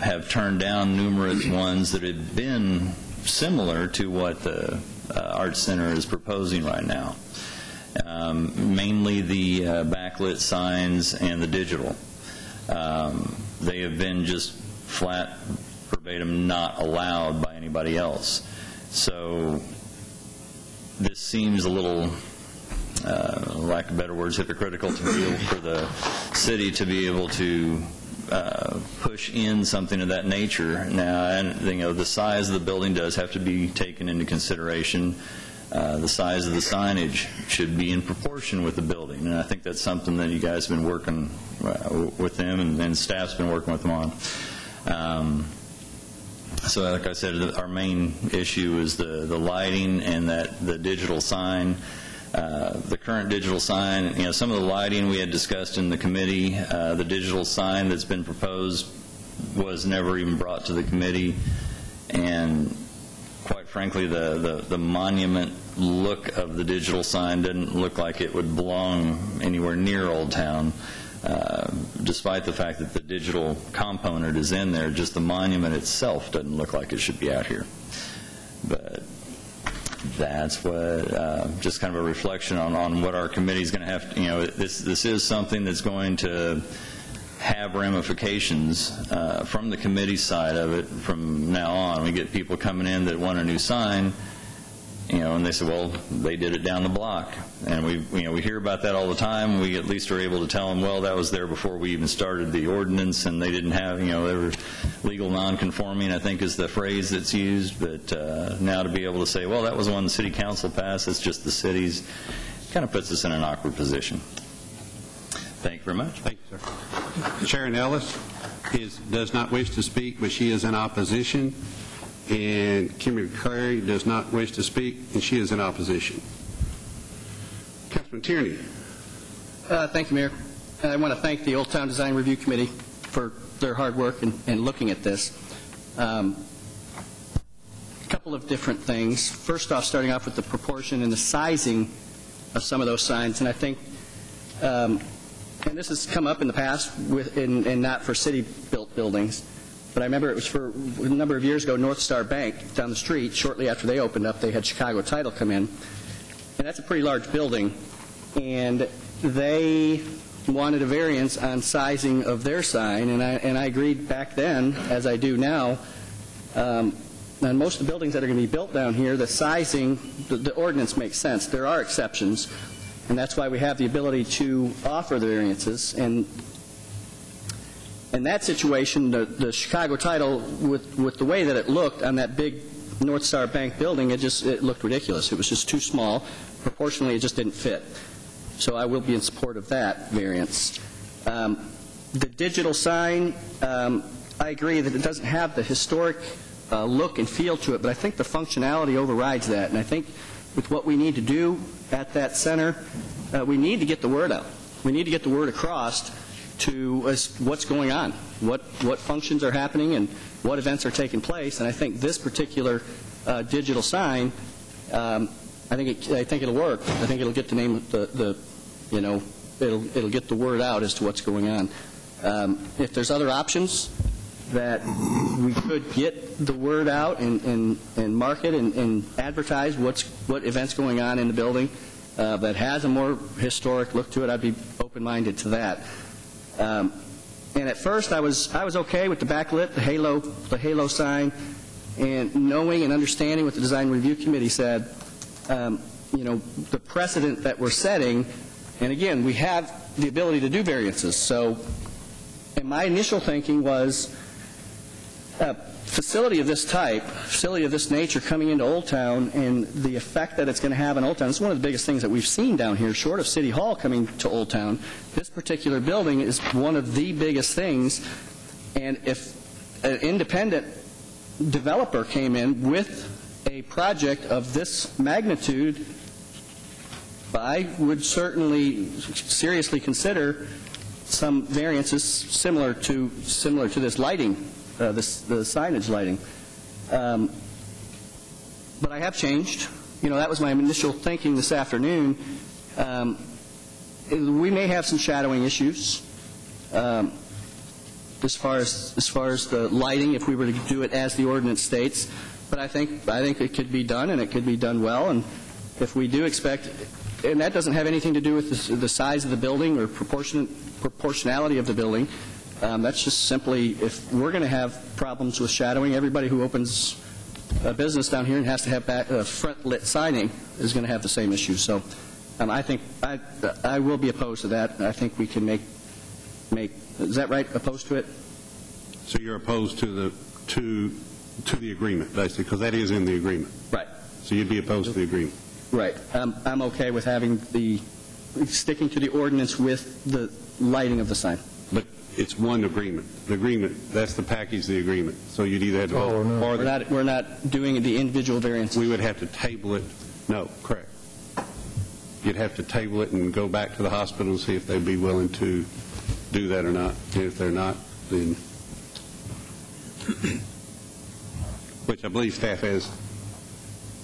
have turned down numerous ones that had been similar to what the Arts Center is proposing right now. Mainly the backlit signs and the digital. They have been just flat verbatim not allowed by anybody else. So this seems a little, lack of better words, hypocritical to be able for the city to be able to push in something of that nature. Now, and the size of the building does have to be taken into consideration. The size of the signage should be in proportion with the building, and I think that's something that you guys have been working with them, and staff's been working with them on. So like I said, our main issue is the lighting and the digital sign. The current digital sign, some of the lighting we had discussed in the committee. The digital sign that's been proposed was never even brought to the committee, and quite frankly, the monument look of the digital sign didn't look like it would belong anywhere near Old Town. despite the fact that the digital component is in there, just the monument itself doesn't look like it should be out here. But that's what, just kind of a reflection on what our committee is going to have to, this is something that's going to have ramifications from the committee side of it from now on. We get people coming in that want a new sign, and they say, well, they did it down the block. And we hear about that all the time. We at least are able to tell them, well, that was there before we even started the ordinance, and they didn't have, they were legal non-conforming, I think is the phrase that's used. But now to be able to say, well, that was the one the city council passed, it's just the city's, kind of puts us in an awkward position. Thank you very much. Thank you, sir. Sharon Ellis does not wish to speak, but she is in opposition. And Kimberly Clary does not wish to speak, and she is in opposition. Councilman Tierney. Thank you, Mayor. I want to thank the Old Town Design Review Committee for their hard work in looking at this. A couple of different things. First off, starting off with the proportion and the sizing of some of those signs, and I think and this has come up in the past and not for city-built buildings, but I remember it was for a number of years ago, North Star Bank down the street, shortly after they opened up, they had Chicago Title come in, and that's a pretty large building, and they wanted a variance on sizing of their sign, and I agreed back then, as I do now, on most of the buildings that are going to be built down here, the sizing, the ordinance makes sense. There are exceptions, and that's why we have the ability to offer the variances. And in that situation, the Chicago Title, with the way that it looked on that big North Star Bank building, it looked ridiculous. It was just too small. Proportionally, it just didn't fit. So I will be in support of that variance. The digital sign, I agree that it doesn't have the historic look and feel to it, but I think the functionality overrides that. And I think with what we need to do at that center, we need to get the word out. We need to get the word across to what's going on, what functions are happening, and what events are taking place. And I think this particular digital sign, I think it'll work. I think it'll get the name it'll get the word out as to what's going on. If there's other options that we could get the word out and market and advertise what events going on in the building that has a more historic look to it, I'd be open-minded to that. And at first, I was okay with the backlit, the halo sign, and knowing and understanding what the Design Review Committee said. The precedent that we're setting, and again, we have the ability to do variances. So, and my initial thinking was, a facility of this type, facility of this nature coming into Old Town, and the effect that it's going to have in Old Town. It's one of the biggest things that we've seen down here, short of City Hall coming to Old Town. This particular building is one of the biggest things, and if an independent developer came in with a project of this magnitude, I would certainly seriously consider some variances similar to this lighting. The signage lighting. But I have changed. That was my initial thinking this afternoon. We may have some shadowing issues as far as the lighting, if we were to do it as the ordinance states. But I think it could be done, and it could be done well. And if we do expect, and that doesn't have anything to do with the size of the building or proportionality of the building. That's just simply, if we're going to have problems with shadowing, everybody who opens a business down here and has to have front-lit signing is going to have the same issue. So I think I will be opposed to that. I think we can make is that right, opposed to it? So you're opposed to the agreement, basically, because that is in the agreement. Right. So you'd be opposed to the agreement. Right. I'm okay with sticking to the ordinance with the lighting of the sign. But it's one agreement. The agreement, that's the package, the agreement. So you'd either have to vote or we're not doing the individual variances. We would have to table it. No, correct. You'd have to table it and go back to the hospital and see if they'd be willing to do that or not. And if they're not, then which I believe staff has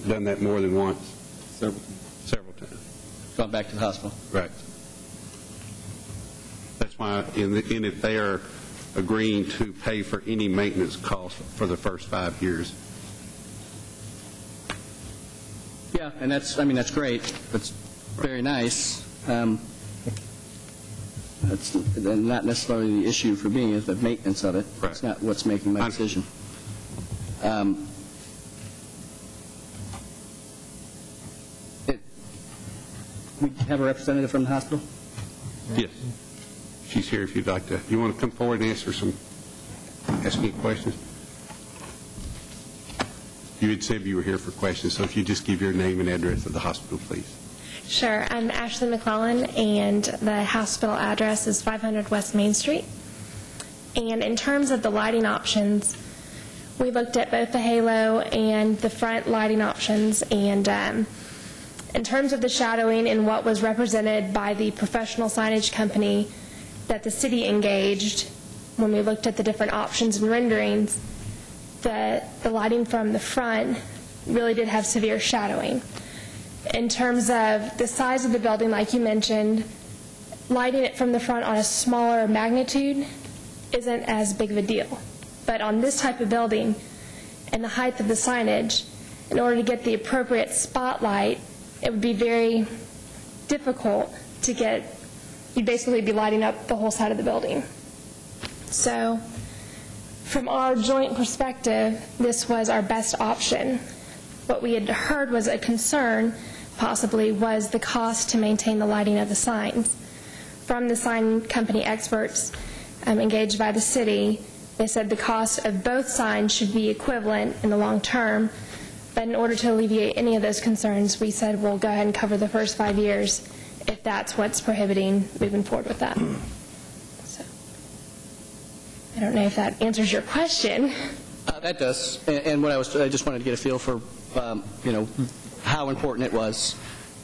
done that more than once. Several times. Gone back to the hospital. Right. That's why, in it, they are agreeing to pay for any maintenance costs for the first 5 years. Yeah, and that's great. That's very nice. That's not necessarily the issue for me, is the maintenance of it. Right. It's not what's making my decision. We have a representative from the hospital? Yes. She's here if you'd like to. You want to come forward and ask me questions? You had said you were here for questions, so if you just give your name and address of the hospital, please. Sure. I'm Ashley McClellan, and the hospital address is 500 West Main Street. And in terms of the lighting options, we looked at both the halo and the front lighting options, and in terms of the shadowing and what was represented by the professional signage company that the city engaged, when we looked at the different options and renderings, the lighting from the front really did have severe shadowing. In terms of the size of the building, like you mentioned, lighting it from the front on a smaller magnitude isn't as big of a deal. But on this type of building and the height of the signage, in order to get the appropriate spotlight, it would be very difficult to get. You'd basically be lighting up the whole side of the building. So from our joint perspective, this was our best option. What we had heard was a concern, possibly, was the cost to maintain the lighting of the signs. From the sign company experts engaged by the city, they said the cost of both signs should be equivalent in the long term, but in order to alleviate any of those concerns, we said we'll go ahead and cover the first 5 years if that's what's prohibiting moving forward with that. So, I don't know if that answers your question. That does. And what I just wanted to get a feel for, how important it was.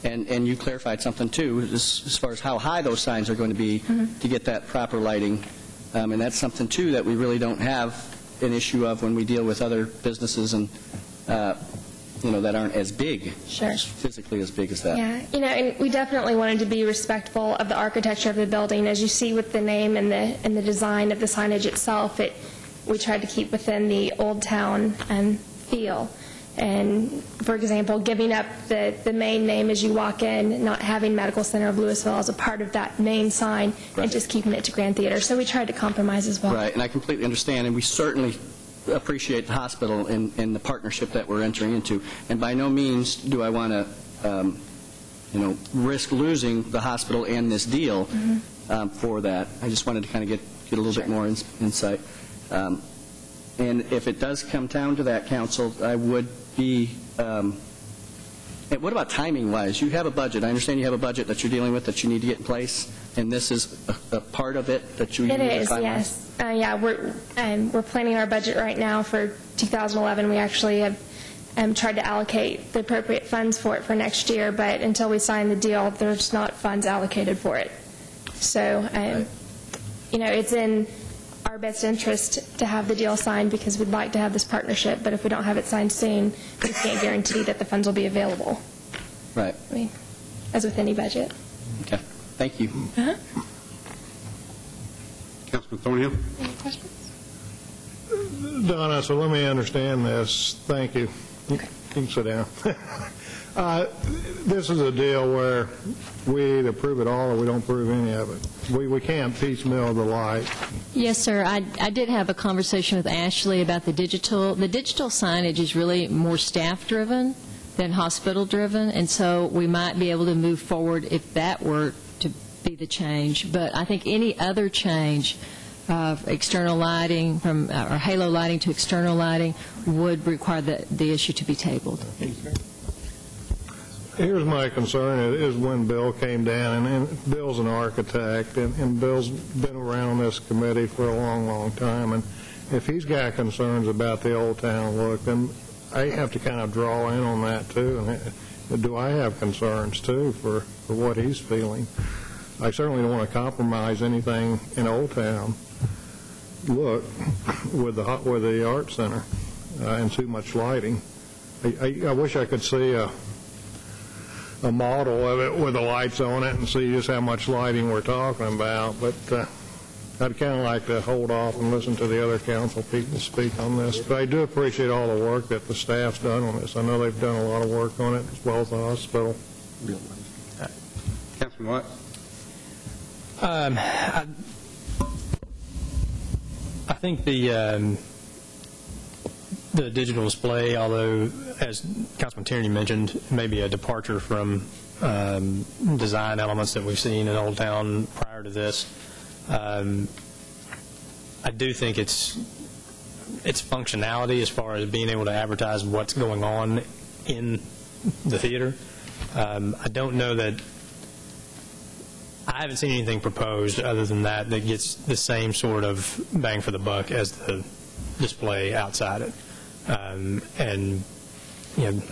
And you clarified something, too, as far as how high those signs are going to be to get that proper lighting. And that's something, too, that we really don't have an issue of when we deal with other businesses and, that aren't as big, sure, physically as big as that. Yeah, and we definitely wanted to be respectful of the architecture of the building. As you see with the name and the design of the signage itself, we tried to keep within the Old Town feel. And, for example, giving up the main name as you walk in, not having Medical Center of Louisville as a part of that main sign, right, and just keeping it to Grand Theater. So we tried to compromise as well. Right, and I completely understand, and we certainly appreciate the hospital and the partnership that we're entering into. And by no means do I want to, risk losing the hospital and this deal for that. I just wanted to kind of get a little bit more insight. And if it does come down to that, Council, I would be, what about timing-wise? You have a budget. I understand you have a budget that you're dealing with that you need to get in place, and this is a part of it that you need to finalize? It is, yes. We're planning our budget right now for 2011. We actually have tried to allocate the appropriate funds for it for next year, but until we sign the deal, there's not funds allocated for it. So, it's in our best interest to have the deal signed because we'd like to have this partnership, but if we don't have it signed soon, we can't guarantee that the funds will be available. Right. As with any budget. Okay. Thank you. Councilman Thornhill? Any questions? Donna, so let me understand this. Thank you. Okay. You can sit down. This is a deal where we either prove it all or we don't prove any of it. We can't piecemeal the light. Yes, sir. I did have a conversation with Ashley about the digital. The digital signage is really more staff-driven than hospital-driven, and so we might be able to move forward if that were to be the change. But I think any other change of external lighting or halo lighting to external lighting would require the issue to be tabled. Here's my concern is when Bill came down, and Bill's an architect, and Bill's been around this committee for a long, long time, and if he's got concerns about the Old Town look, then I have to kind of draw in on that too. And do I have concerns too for what he's feeling? I certainly don't want to compromise anything in Old Town look with the art center and too much lighting. I wish I could see a model of it with the lights on it and see just how much lighting we're talking about, but I'd kind of like to hold off and listen to the other council people speak on this. But I do appreciate all the work that the staff's done on this. I know they've done a lot of work on it, as well as the hospital. Councilman Watts? I think the digital display, although, as Councilman Tierney mentioned, may be a departure from design elements that we've seen in Old Town prior to this. I do think its functionality as far as being able to advertise what's going on in the theater. I don't know that I haven't seen anything proposed other than that gets the same sort of bang for the buck as the display outside it. And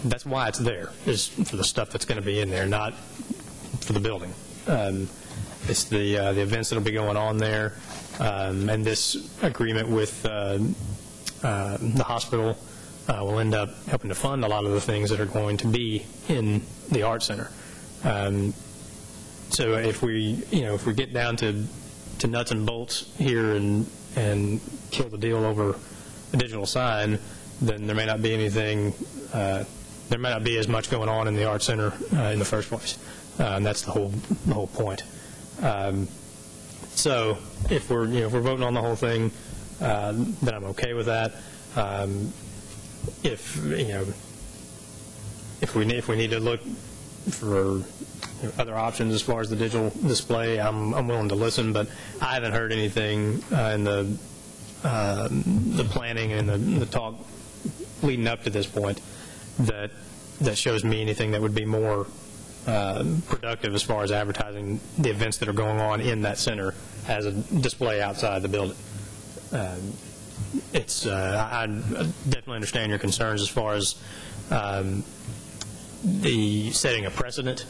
that's why it's there, is for the stuff that's going to be in there, not for the building. It's the events that will be going on there, and this agreement with the hospital will end up helping to fund a lot of the things that are going to be in the Art Center. So if we get down to nuts and bolts here and kill the deal over a digital sign, then there may not be anything. There may not be as much going on in the Art Center in the first place, and that's the whole point. So if we're voting on the whole thing, then I'm okay with that. If we need to look for other options as far as the digital display, I'm willing to listen, but I haven't heard anything in the planning and the talk leading up to this point that shows me anything that would be more productive as far as advertising the events that are going on in that center as a display outside the building. I definitely understand your concerns as far as the setting a precedent,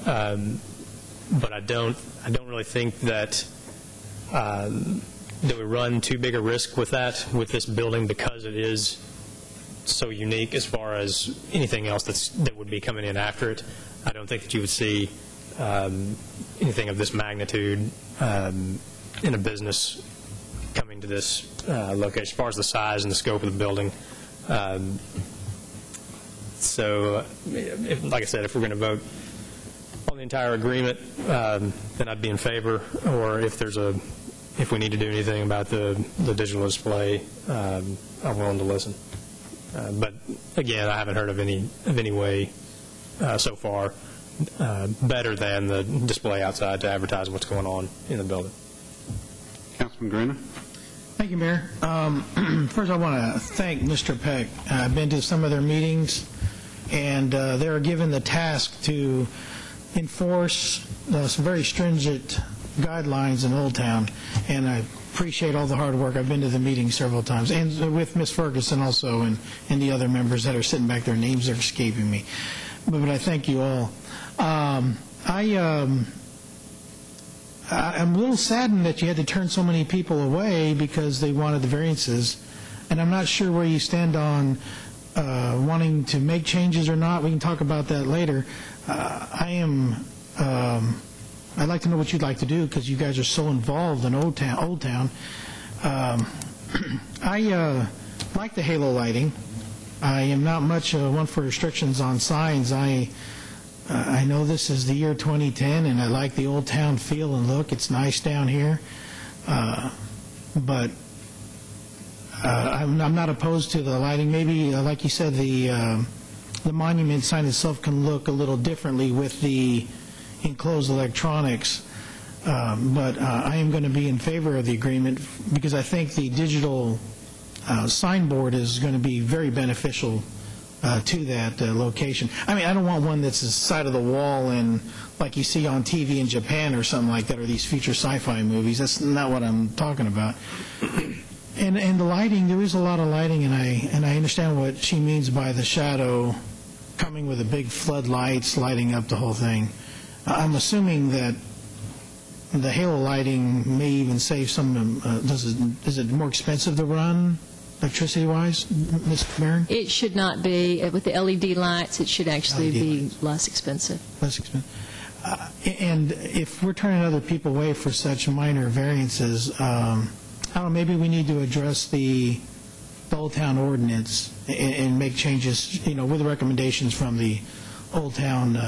but I don't really think that we run too big a risk with with this building, because it is so unique as far as anything else that would be coming in after it. I don't think that you would see anything of this magnitude in a business coming to this location, as far as the size and the scope of the building. So, like I said, if we're going to vote on the entire agreement, then I'd be in favor. Or if we need to do anything about the digital display, I'm willing to listen. But again, I haven't heard of any way so far better than the display outside to advertise what's going on in the building. Councilman Gruner? Thank you, Mayor. First, I want to thank Mr. Peck. I've been to some of their meetings, and they're given the task to enforce some very stringent guidelines in Old Town, and I appreciate all the hard work. I've been to the meeting several times, and with Ms. Ferguson also, and the other members that are sitting back there. Names are escaping me, but I thank you all. I'm a little saddened that you had to turn so many people away because they wanted the variances, and I'm not sure where you stand on wanting to make changes or not. We can talk about that later. I'd like to know what you'd like to do, because you guys are so involved in Old Town. I like the halo lighting. I am not much one for restrictions on signs. I know this is the year 2010, and I like the Old Town feel and look. It's nice down here. But I'm not opposed to the lighting. Maybe, like you said, the monument sign itself can look a little differently with the enclosed electronics, but I am going to be in favor of the agreement, because I think the digital signboard is going to be very beneficial to that location. I mean, I don't want one that's the side of the wall and like you see on TV in Japan or something like that, or these future sci-fi movies. That's not what I'm talking about. And the lighting, there is a lot of lighting, and I understand what she means by the shadow coming with the big floodlights lighting up the whole thing. I'm assuming that the halo lighting may even save some. Is it more expensive to run, electricity-wise, Ms. Barron? It should not be. With the LED lights, it should actually be less expensive. Less expensive. And if we're turning other people away for such minor variances, I don't know, maybe we need to address the Old Town ordinance and make changes, with the recommendations from the Old Town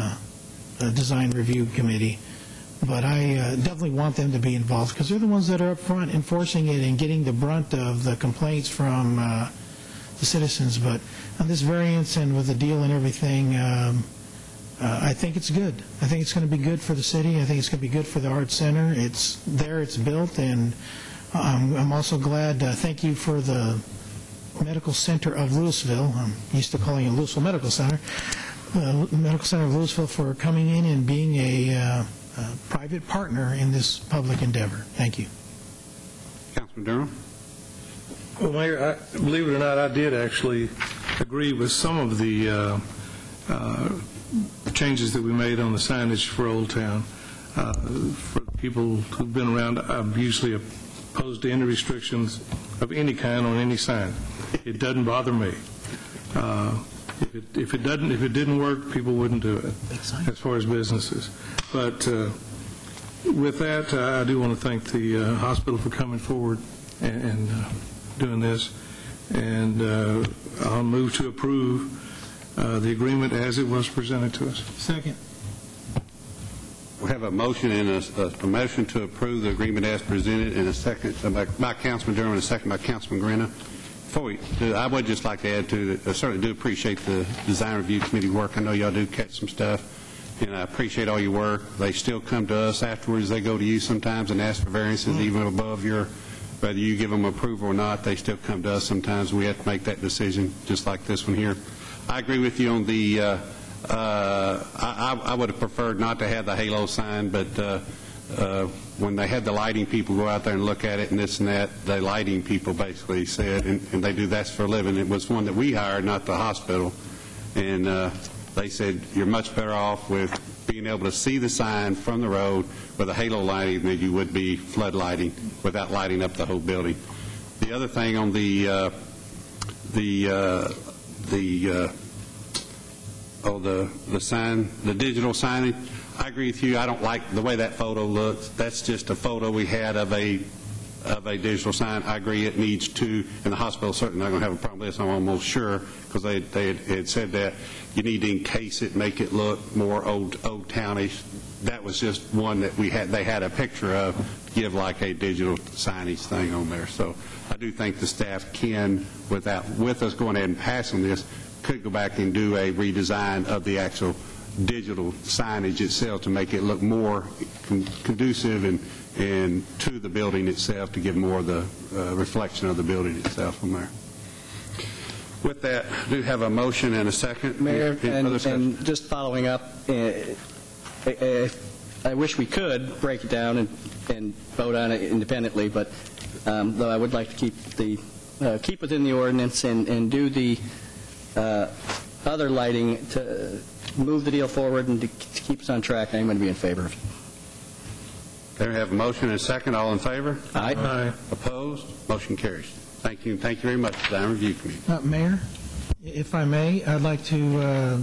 Design Review Committee. But I definitely want them to be involved because they're the ones that are up front enforcing it and getting the brunt of the complaints from the citizens. But on this variance and with the deal and everything, I think it's good. I think it's going to be good for the city. I think it's going to be good for the Art Center. It's there, it's built, and I'm also glad, thank you for the Medical Center of Louisville. I'm used to calling it Louisville Medical Center. Medical Center of Louisville for coming in and being a private partner in this public endeavor. Thank you. Councilman Durham? Well, Mayor, believe it or not, I did actually agree with some of the changes that we made on the signage for Old Town. For people who've been around, I'm usually opposed to any restrictions of any kind on any sign. It doesn't bother me. If it didn't work, people wouldn't do it as far as businesses. But with that, I do want to thank the hospital for coming forward and doing this. And I'll move to approve the agreement as it was presented to us. Second. We have a motion and a motion to approve the agreement as presented, and a second by Councilman Durham and a second by Councilman Grena. Before we do, I would just like to add to that, I certainly do appreciate the Design Review Committee work. I know y'all do catch some stuff, and I appreciate all your work. They still come to us afterwards. They go to you sometimes and ask for variances, even above your, whether you give them approval or not, they still come to us sometimes. We have to make that decision, just like this one here. I agree with you on the, I would have preferred not to have the halo sign, but when they had the lighting people go out there and look at it and this and that, the lighting people basically said, and they do that's for a living. It was one that we hired, not the hospital. And they said, you're much better off with being able to see the sign from the road with a halo lighting than you would be flood lighting without lighting up the whole building. The other thing on the sign, the digital signage, I agree with you. I don't like the way that photo looks. That's just a photo we had of a digital sign. I agree it needs to, and the hospital certainly not going to have a problem with this, I'm almost sure, because they had said that you need to encase it, make it look more old townish. That was just one that they had a picture of, give like a digital signage thing on there. So I do think the staff can, with us going ahead and passing this, could go back and do a redesign of the actual digital signage itself to make it look more conducive and to the building itself, to give more of the reflection of the building itself from there. With that, I do have a motion and a second. Mayor, and just following up, I wish we could break it down and vote on it independently, but though I would like to keep within the ordinance and do the other lighting to move the deal forward and to keep us on track, I'm going to be in favor of it. There we have a motion and a second. All in favor? Aye. Aye. Opposed? Motion carries. Thank you. Thank you very much, Design Review Committee. Mayor, if I may, I'd like to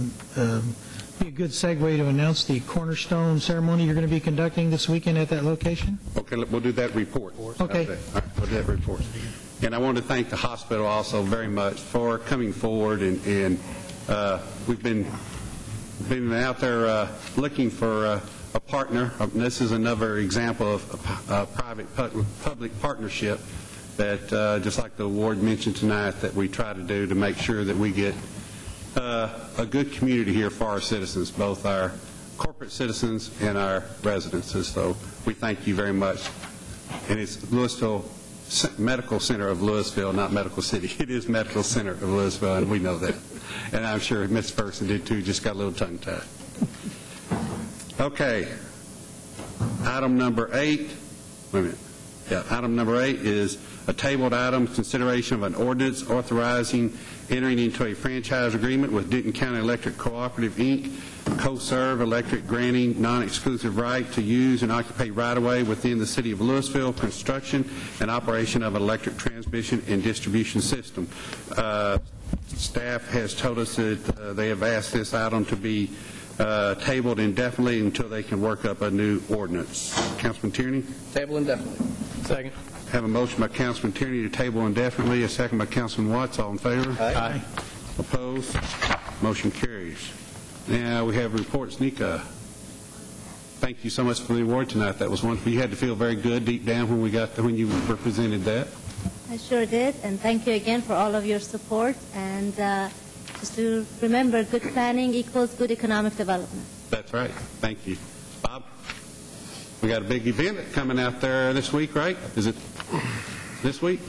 be a good segue to announce the cornerstone ceremony you're going to be conducting this weekend at that location. Okay, we'll do that report. Okay. All right, we'll do that report. And I want to thank the hospital also very much for coming forward, and we've been out there looking for a partner. This is another example of a private-public partnership that, just like the award mentioned tonight, that we try to do to make sure that we get a good community here for our citizens, both our corporate citizens and our residences. So we thank you very much. And it's Louisville Medical Center of Louisville, not Medical City. It is Medical Center of Louisville, and we know that. And I'm sure Ms. Ferguson did too, just got a little tongue-tied. Okay. Item number 8. Wait a minute. Yeah, item number 8 is a tabled item, consideration of an ordinance authorizing entering into a franchise agreement with Denton County Electric Cooperative, Inc., CoServe Electric, granting non-exclusive right to use and occupy right-of-way within the city of Louisville, construction and operation of an electric transmission and distribution system. Staff has told us that they have asked this item to be tabled indefinitely until they can work up a new ordinance. Councilman Tierney? Table indefinitely. Second. Have a motion by Councilman Tierney to table indefinitely, a second by Councilman Watts. All in favor? Aye. Opposed? Motion carries. Now we have reports. Nika, thank you so much for the award tonight. That was wonderful. You had to feel very good deep down when you represented that. I sure did, and thank you again for all of your support. And just to remember, good planning equals good economic development. That's right. Thank you. Bob? We got a big event coming out there this week, right? Is it this week?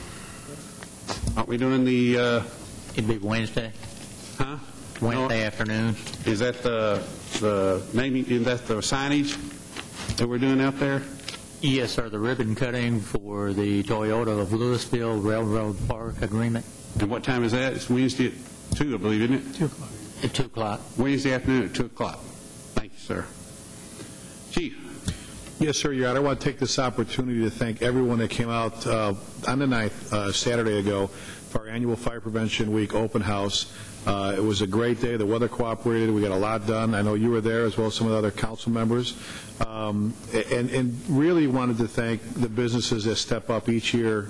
Aren't we doing the... It'd be Wednesday. Huh? Wednesday afternoon. Is that the naming, is that the signage that we're doing out there? Yes, sir, the ribbon cutting for the Toyota of Louisville Railroad Park agreement. And what time is that? It's Wednesday at 2, I believe, isn't it? 2 o'clock. At 2 o'clock. Wednesday afternoon at 2 o'clock. Thank you, sir. Chief? Yes, sir, Your Honor. I want to take this opportunity to thank everyone that came out on the 9th, Saturday ago, for our annual Fire Prevention Week open house. It was a great day. The weather cooperated. We got a lot done. I know you were there, as well as some of the other council members. And really wanted to thank the businesses that step up each year,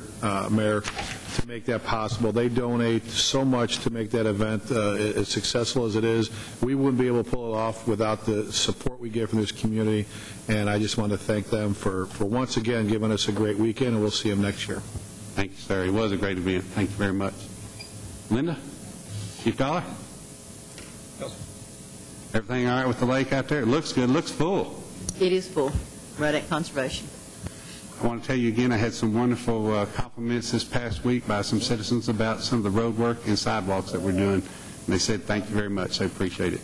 Mayor, to make that possible. They donate so much to make that event as successful as it is. We wouldn't be able to pull it off without the support we get from this community, and I just want to thank them for once again giving us a great weekend, and we'll see them next year. Thank you, sir. It was a great event. Thank you very much. Linda? Chief Dollar? Everything all right with the lake out there? It looks good. It looks full. It is full, right at Conservation. I want to tell you again, I had some wonderful compliments this past week by some citizens about some of the road work and sidewalks that we're doing. And they said, thank you very much. I appreciate it.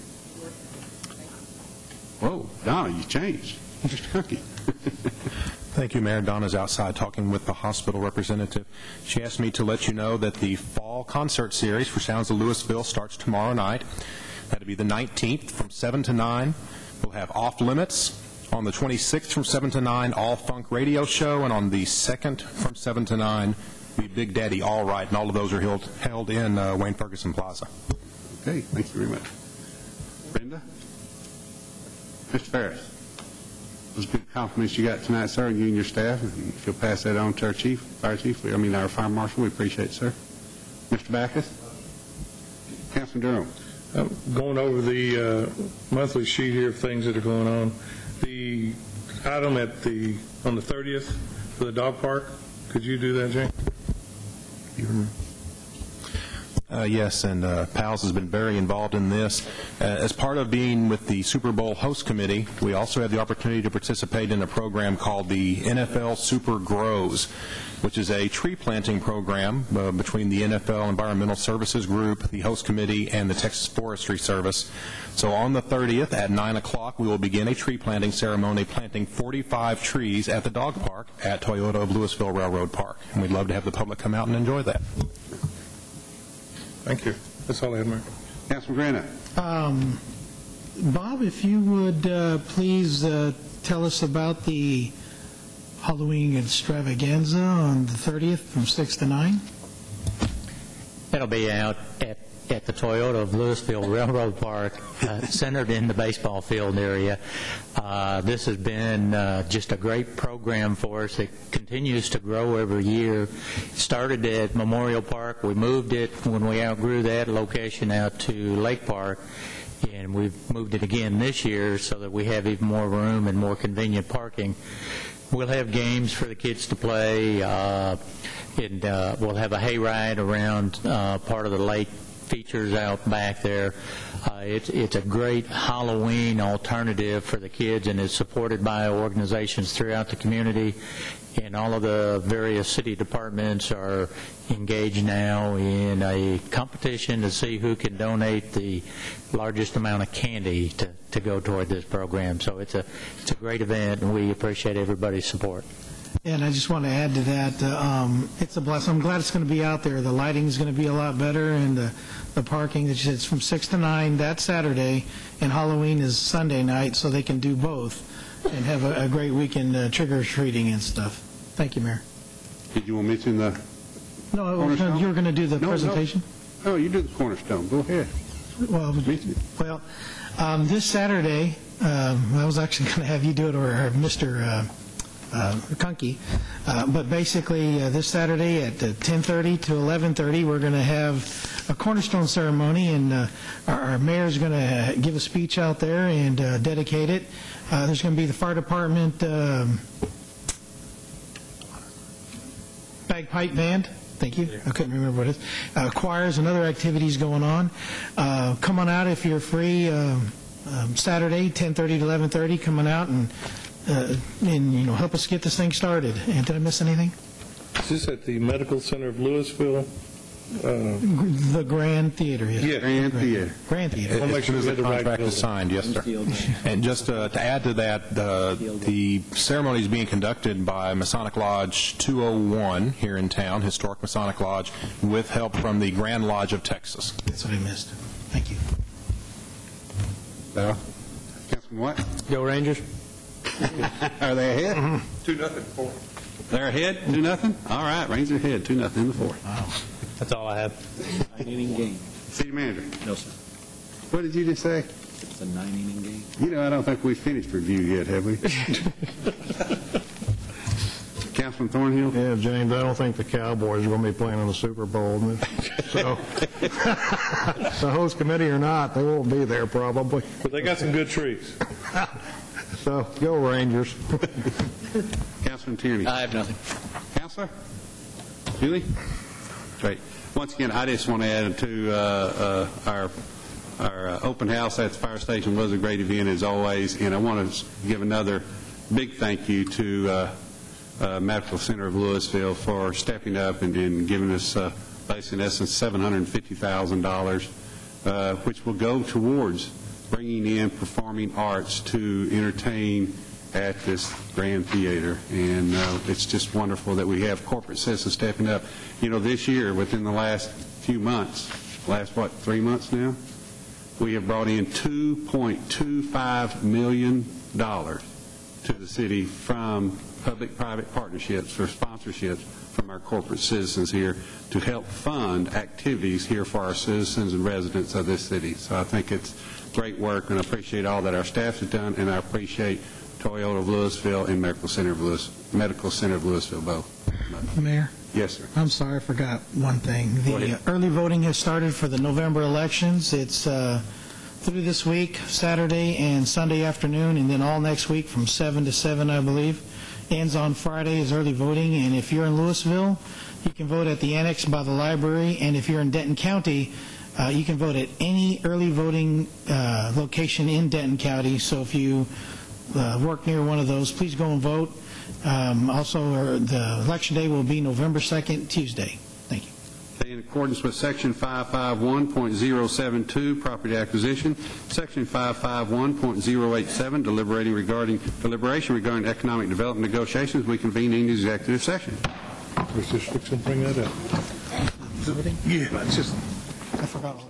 Whoa, Donna, you changed. You're cookie. Thank you, Mayor. Donna's outside talking with the hospital representative. She asked me to let you know that the fall concert series for Sounds of Louisville starts tomorrow night. That'll be the 19th from 7 to 9. We'll have Off Limits. On the 26th from 7 to 9, All Funk Radio Show. And on the 2nd from 7 to 9, the Big Daddy All Right. And all of those are held in Wayne Ferguson Plaza. Okay, thank you very much. Brenda? Mr. Ferris? Those good compliments you got tonight, sir, and you and your staff. If you'll pass that on to our chief, fire chief, our fire marshal, we appreciate it, sir. Mr. Backus? Councilman Durham? Going over the monthly sheet here of things that are going on, the item on the 30th for the dog park, could you do that, Jane? Yes, and PALS has been very involved in this. As part of being with the Super Bowl host committee, we also have the opportunity to participate in a program called the NFL Super Grows, which is a tree planting program between the NFL Environmental Services Group, the host committee, and the Texas Forestry Service. So on the 30th at 9 o'clock, we will begin a tree planting ceremony, planting 45 trees at the dog park at Toyota of Louisville Railroad Park. And we'd love to have the public come out and enjoy that. Thank you. That's all I had, Mayor. Councilman Granite. Bob, if you would please tell us about the Halloween extravaganza on the 30th from 6 to 9. That'll be out at the Toyota of Louisville Railroad Park, centered in the baseball field area. This has been just a great program for us. It continues to grow every year. Started at Memorial Park. We moved it when we outgrew that location out to Lake Park, and we've moved it again this year so that we have even more room and more convenient parking. We'll have games for the kids to play, and we'll have a hayride around part of the lake features out back there. It's a great Halloween alternative for the kids, and it's supported by organizations throughout the community. And all of the various city departments are engaged now in a competition to see who can donate the largest amount of candy to go toward this program. So it's a great event, and we appreciate everybody's support. And I just want to add to that, it's a blessing. I'm glad it's going to be out there. The lighting is going to be a lot better, and the parking, it's from 6 to 9 that Saturday, and Halloween is Sunday night, so they can do both and have a great weekend trick-or-treating and stuff. Thank you, Mayor. Did you want me to mention the No, you were going to do the presentation? No, you do the cornerstone. Go ahead. Well, this Saturday, I was actually going to have you do it, or Mr. Kunke, but basically this Saturday at 10:30 to 11:30, we're going to have a cornerstone ceremony, and our mayor's going to give a speech out there and dedicate it. There's going to be the fire department bagpipe band. Thank you. I couldn't remember what it is. Choirs and other activities going on. Come on out if you're free. Saturday, 10:30 to 11:30. Coming out and help us get this thing started. And did I miss anything? Is this at the Medical Center of Louisville? The Grand Theater. Yes. Yeah, Grand Theater. Grand Theater. As soon as the contract is signed, yes, sir. And just to add to that, the ceremony is being conducted by Masonic Lodge 201 here in town, Historic Masonic Lodge, with help from the Grand Lodge of Texas. That's what I missed. Thank you. Councilman White? Go Rangers. Are they ahead? 2-0. They're ahead, 2-0? All right, Rangers ahead, 2-0 in the fourth. Wow. That's all I have. 9-inning game. City Manager? No, sir. What did you just say? It's a 9-inning game. You know, I don't think we've finished review yet, have we? Councilman Thornhill? Yeah, James, I don't think the Cowboys are going to be playing in the Super Bowl. So, the host committee or not, they won't be there probably. But they got some good trees. So, go Rangers. Councilman Tierney? I have nothing. Counselor? Julie? Great. Once again, I just want to add to our open house at the fire station was a great event as always, and I want to give another big thank you to Medical Center of Louisville for stepping up and giving us, basically in essence, $750,000, which will go towards bringing in performing arts to entertain at this Grand Theater. And it's just wonderful that we have corporate citizens stepping up. You know, this year, within the last few months, 3 months now, we have brought in $2.25 million to the city from public-private partnerships or sponsorships from our corporate citizens here to help fund activities here for our citizens and residents of this city. So I think it's great work, and I appreciate all that our staff has done, and I appreciate Toyota of Louisville and Medical Center of Louisville both. Mayor? Yes, sir. I'm sorry, I forgot one thing. The early voting has started for the November elections. It's through this week, Saturday and Sunday afternoon, and then all next week from 7 to 7, I believe. Ends on Friday is early voting, and if you're in Louisville, you can vote at the annex by the library, and if you're in Denton County, you can vote at any early voting location in Denton County. So if you work near one of those, please go and vote. Also, the election day will be November 2nd, Tuesday. Thank you. In accordance with Section 551.072, property acquisition, Section 551.087, deliberation regarding economic development negotiations, we convene in executive session. Mr. Strickland, bring that up. Yeah, it's just... I forgot.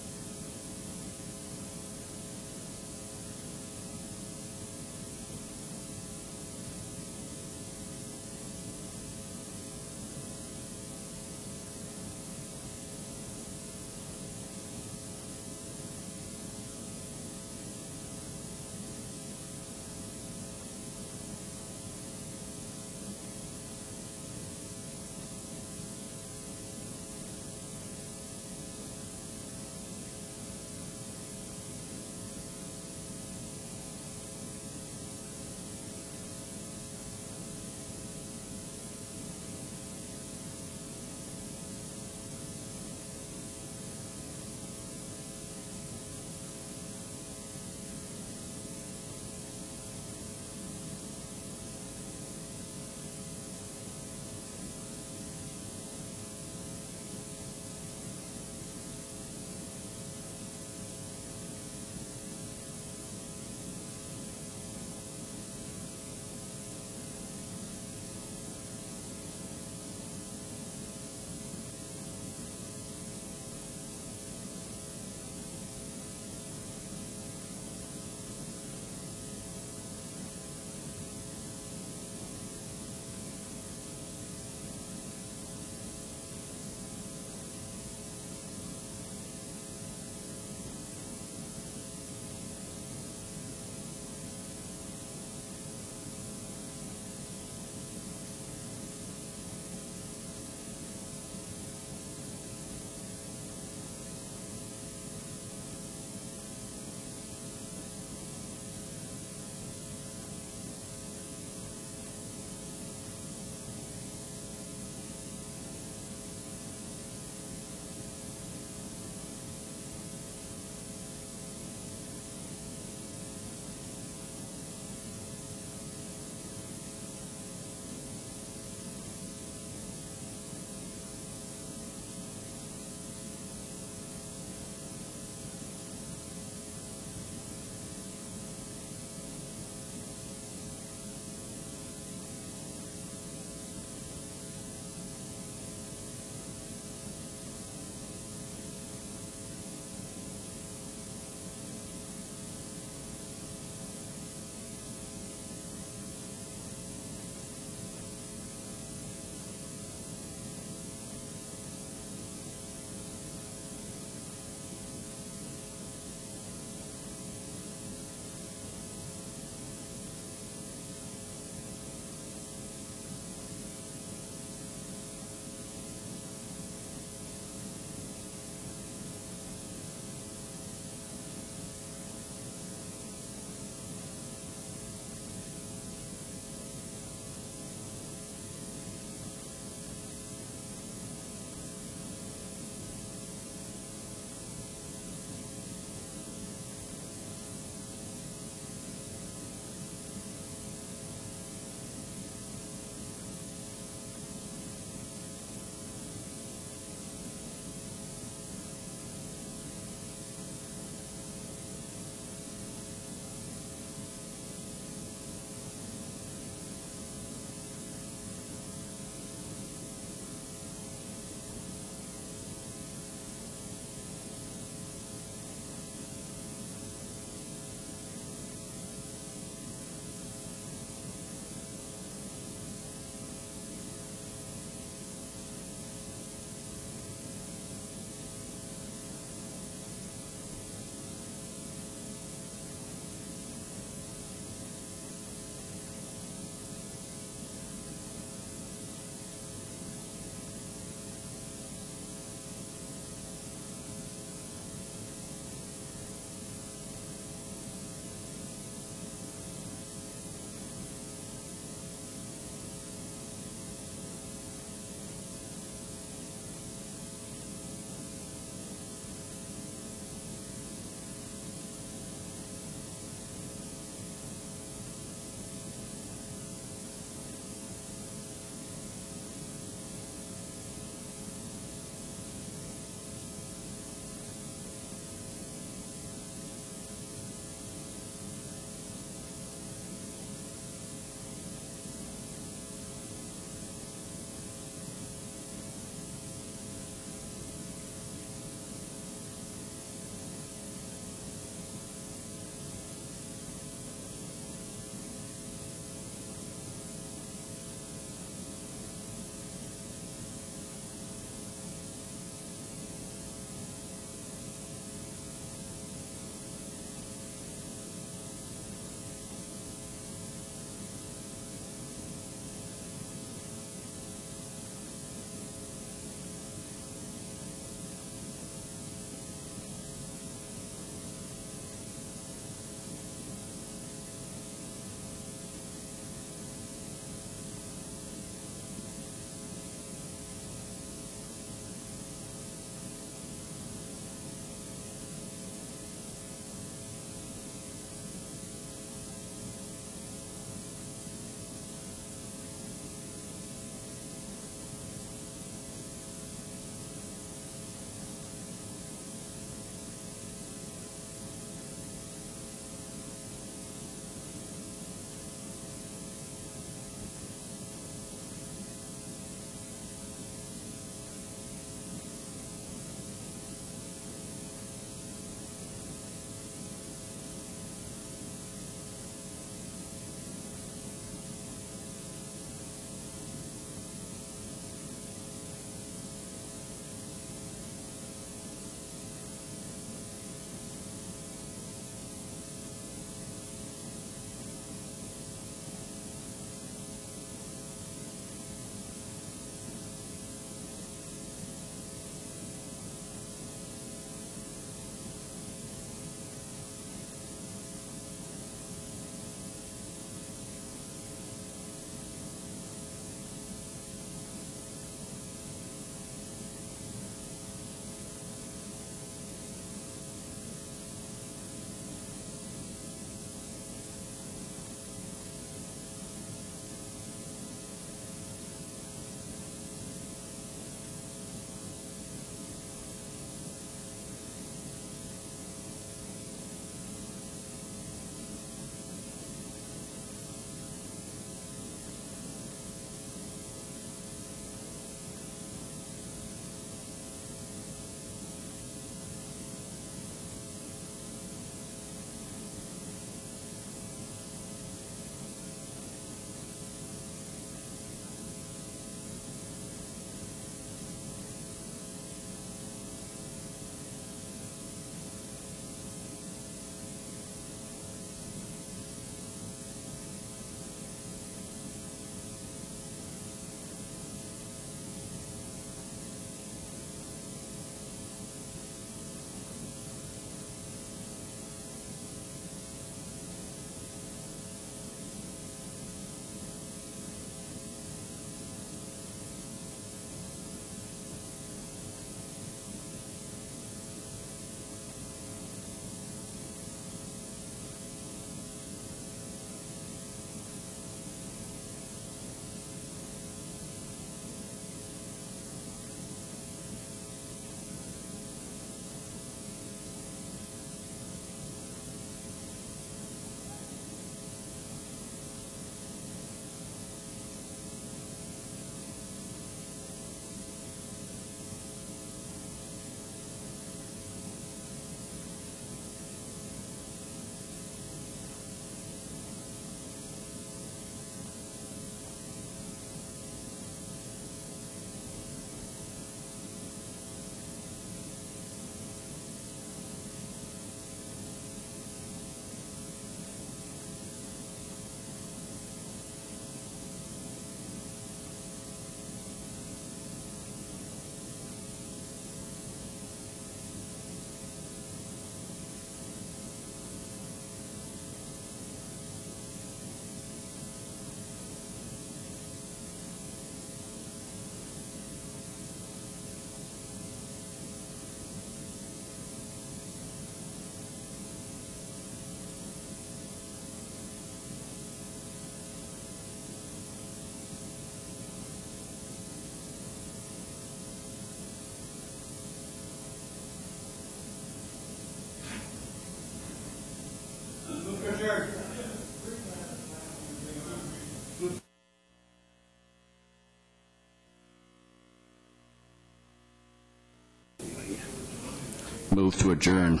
Move to adjourn.